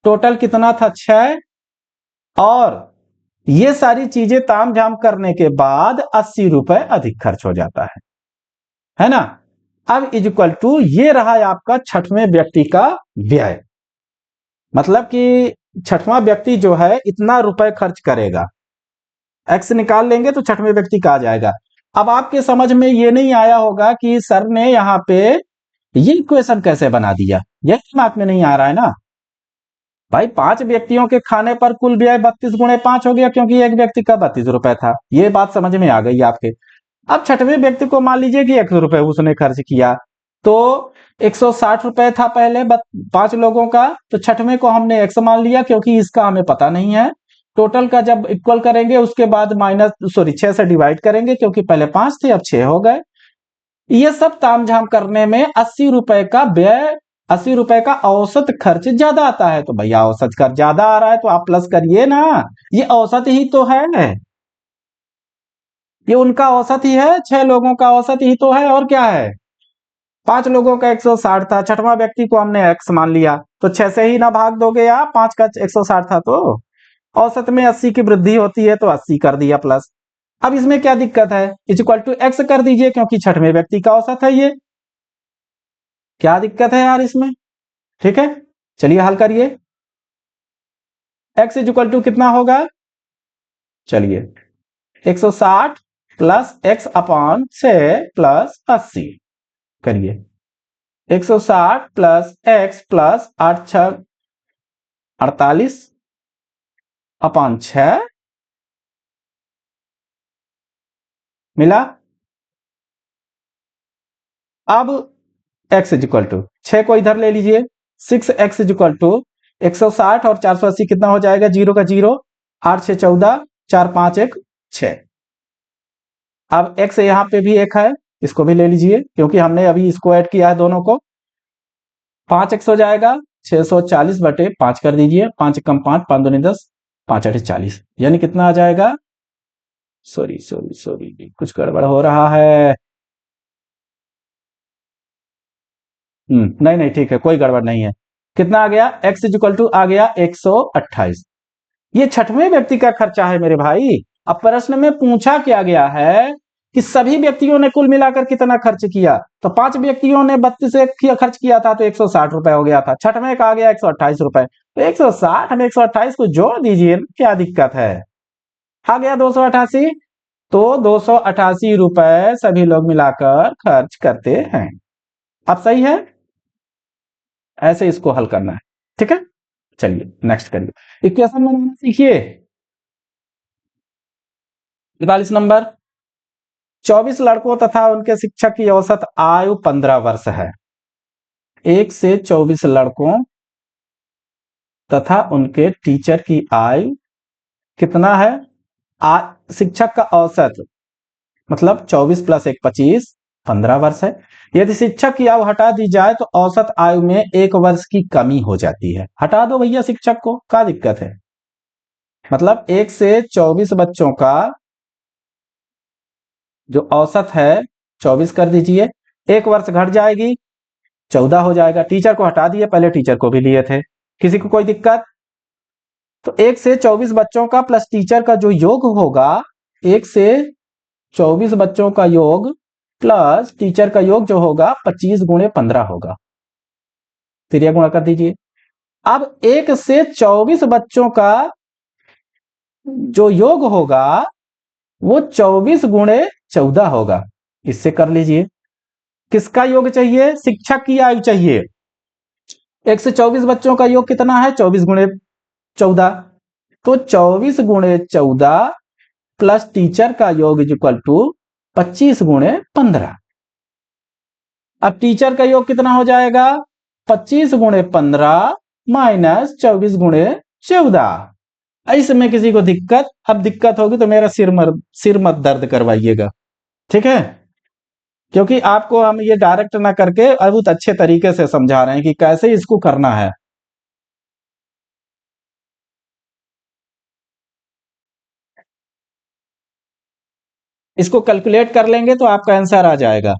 टोटल कितना था 6, और ये सारी चीजें ताम झाम करने के बाद 80 रुपए अधिक खर्च हो जाता है ना। अब इज इक्वल टू ये रहा आपका छठवें व्यक्ति का व्यय, मतलब कि छठवां व्यक्ति जो है इतना रुपए खर्च करेगा, x निकाल लेंगे तो छठवें व्यक्ति का आ जाएगा। अब आपके समझ में ये नहीं आया होगा कि सर ने यहाँ पे ये इक्वेशन कैसे बना दिया, यह दिमाग में नहीं आ रहा है ना भाई। 5 व्यक्तियों के खाने पर कुल व्यय 32 गुणे 5 हो गया क्योंकि एक व्यक्ति का 32 रुपए था, ये बात समझ में आ गई आपके। अब छठवें व्यक्ति को मान लीजिए कि 100 रुपए उसने खर्च किया, तो 160 रुपए था पहले 5 लोगों का, तो छठवें को हमने x मान लिया क्योंकि इसका हमें पता नहीं है। टोटल का जब इक्वल करेंगे उसके बाद 6 से डिवाइड करेंगे क्योंकि पहले 5 थे अब 6 हो गए। ये सब तामझाम करने में 80 रुपए का व्यय ₹80 का औसत खर्च ज्यादा आता है, तो भैया औसत खर्च ज्यादा आ रहा है तो आप प्लस करिए ना, ये औसत ही तो है, ये उनका औसत ही है, 6 लोगों का औसत ही तो है, और क्या है। 5 लोगों का 160 था, छठवां व्यक्ति को हमने x मान लिया, तो 6 से ही ना भाग दोगे आप, 5 का 160 था तो औसत में 80 की वृद्धि होती है तो 80 कर दिया प्लस। अब इसमें क्या दिक्कत है, इज इक्वल टू एक्स कर दीजिए क्योंकि छठवें व्यक्ति का औसत है ये, क्या दिक्कत है यार इसमें। ठीक है, चलिए हल करिए। x इज इक्वल टू कितना होगा, चलिए 160 प्लस x अपॉन 6 प्लस 80 करिए। 160 प्लस x प्लस 8 6 48 अपॉन 6 मिला। अब x इज इक्वल टू 6 को इधर ले लीजिए, 6x इज इक्वल टू 160 और 480 कितना हो जाएगा, जीरो का जीरो, 8 6 14, 4 5 1 6। अब x यहां पे भी एक है, इसको भी ले लीजिए क्योंकि हमने अभी इसको ऐड किया है दोनों को। 5x हो जाएगा 640 बटे 5 कर दीजिए, 5 कम 5 5 दूनी 10, 5 8 40, यानी कितना आ जाएगा, सॉरी सॉरी सॉरी कुछ गड़बड़ हो रहा है। नहीं नहीं ठीक है, कोई गड़बड़ नहीं है। कितना आ गया, x इज इक्वल टू आ गया 128। ये छठवें व्यक्ति का खर्चा है मेरे भाई। अब प्रश्न में पूछा क्या गया है कि सभी व्यक्तियों ने कुल मिलाकर कितना खर्च किया, तो 5 व्यक्तियों ने 32 खर्च किया था तो 160 रुपए हो गया था, छठवें का आ गया 128 रुपए, तो 160 में 128 को जोड़ दीजिए, क्या दिक्कत है। आ गया 288, तो 288 रुपए सभी लोग मिलाकर खर्च करते हैं। अब सही है, ऐसे इसको हल करना है। ठीक है, चलिए नेक्स्ट करिए, इक्वेशन बनाना सीखिए। 42 नंबर, 24 लड़कों तथा उनके शिक्षक की औसत आयु 15 वर्ष है। 1 से 24 लड़कों तथा उनके टीचर की आयु कितना है, शिक्षक का औसत मतलब 24 प्लस 1 25, 15 वर्ष है। यदि शिक्षक की आयु हटा दी जाए तो औसत आयु में 1 वर्ष की कमी हो जाती है। हटा दो भैया शिक्षक को, क्या दिक्कत है। मतलब 1 से 24 बच्चों का जो औसत है 24 कर दीजिए, 1 वर्ष घट जाएगी, 14 हो जाएगा। टीचर को हटा दिए, पहले टीचर को भी लिए थे, किसी को कोई दिक्कत। तो 1 से 24 बच्चों का प्लस टीचर का जो योग होगा, 1 से 24 बच्चों का योग प्लस टीचर का योग जो होगा 25 गुणे 15 होगा, फिर यह गुणा कर दीजिए। अब 1 से 24 बच्चों का जो योग होगा वो 24 गुणे 14 होगा, इससे कर लीजिए। किसका योग चाहिए, शिक्षक की आयु चाहिए। 1 से 24 बच्चों का योग कितना है, 24 गुणे 14, तो 24 गुणे 14 प्लस टीचर का योग इज इक्वल टू 25 गुणे 15। अब टीचर का योग कितना हो जाएगा, 25 गुणे 15 माइनस 24 गुणे 14। इसमें किसी को दिक्कत, अब दिक्कत होगी तो मेरा सिर मत दर्द करवाइएगा, ठीक है, क्योंकि आपको हम ये डायरेक्ट ना करके बहुत अच्छे तरीके से समझा रहे हैं कि कैसे इसको करना है। इसको कैलकुलेट कर लेंगे तो आपका आंसर आ जाएगा।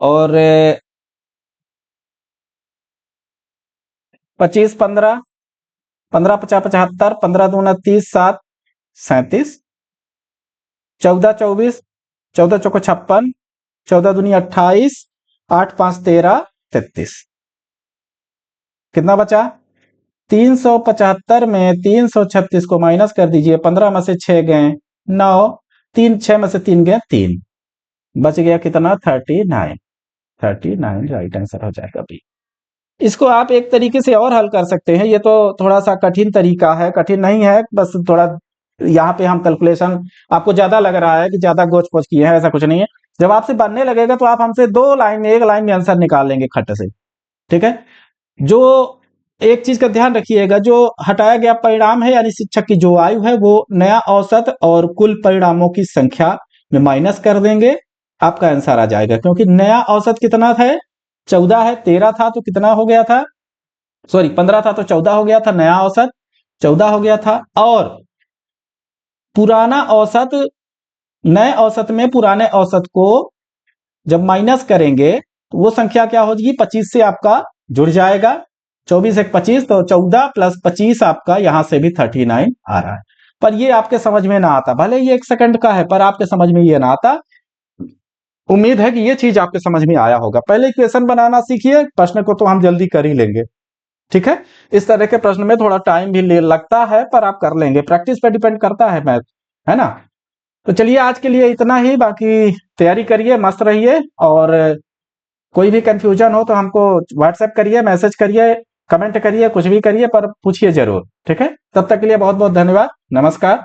और 25 15, 15 50 75, 15 दूना 30, 7 37, 14 24, 14 चौको 56, 14 दूनी 28, 8 5 13 33, कितना बचा, 375 में 336 को माइनस कर दीजिए, 15 में से 6 गए 9, 3 6 में से 3 गए 3, बच गया कितना 39, 39 राइट आंसर हो जाएगा बी। इसको आप एक तरीके से और हल कर सकते हैं, ये तो थोड़ा सा कठिन तरीका है, कठिन नहीं है, बस थोड़ा यहाँ पे हम कैलकुलेशन, आपको ज्यादा लग रहा है कि ज्यादा गोच पोच किए हैं, ऐसा कुछ नहीं है। जब आपसे बनने लगेगा तो आप हमसे 2 लाइन में 1 लाइन में आंसर निकाल लेंगे खट से, ठीक है। जो एक चीज का ध्यान रखिएगा, जो हटाया गया परिणाम है यानी शिक्षक की जो आयु है वो नया औसत और कुल परिणामों की संख्या में माइनस कर देंगे, आपका आंसर आ जाएगा, क्योंकि नया औसत कितना था, 14 है, 13 था तो कितना हो गया था, सॉरी 15 था तो 14 हो गया था, नया औसत 14 हो गया था। और पुराना औसत, नए औसत में पुराने औसत को जब माइनस करेंगे तो वो संख्या क्या होगी, 25 से आपका जुड़ जाएगा। 24 एक 25, तो 14 प्लस 25 आपका यहां से भी 39 आ रहा है। पर ये आपके समझ में ना आता, भले ये 1 सेकंड का है पर आपके समझ में ये ना आता। उम्मीद है कि ये चीज आपके समझ में आया होगा। पहले इक्वेशन बनाना सीखिए, प्रश्न को तो हम जल्दी कर ही लेंगे, ठीक है। इस तरह के प्रश्न में थोड़ा टाइम भी लगता है पर आप कर लेंगे, प्रैक्टिस पे डिपेंड करता है मैथ, है ना। तो चलिए आज के लिए इतना ही, बाकी तैयारी करिए, मस्त रहिए। और कोई भी कंफ्यूजन हो तो हमको व्हाट्सएप करिए, मैसेज करिए, कमेंट करिए, कुछ भी करिए पर पूछिए जरूर, ठीक है। तब तक के लिए बहुत बहुत धन्यवाद, नमस्कार।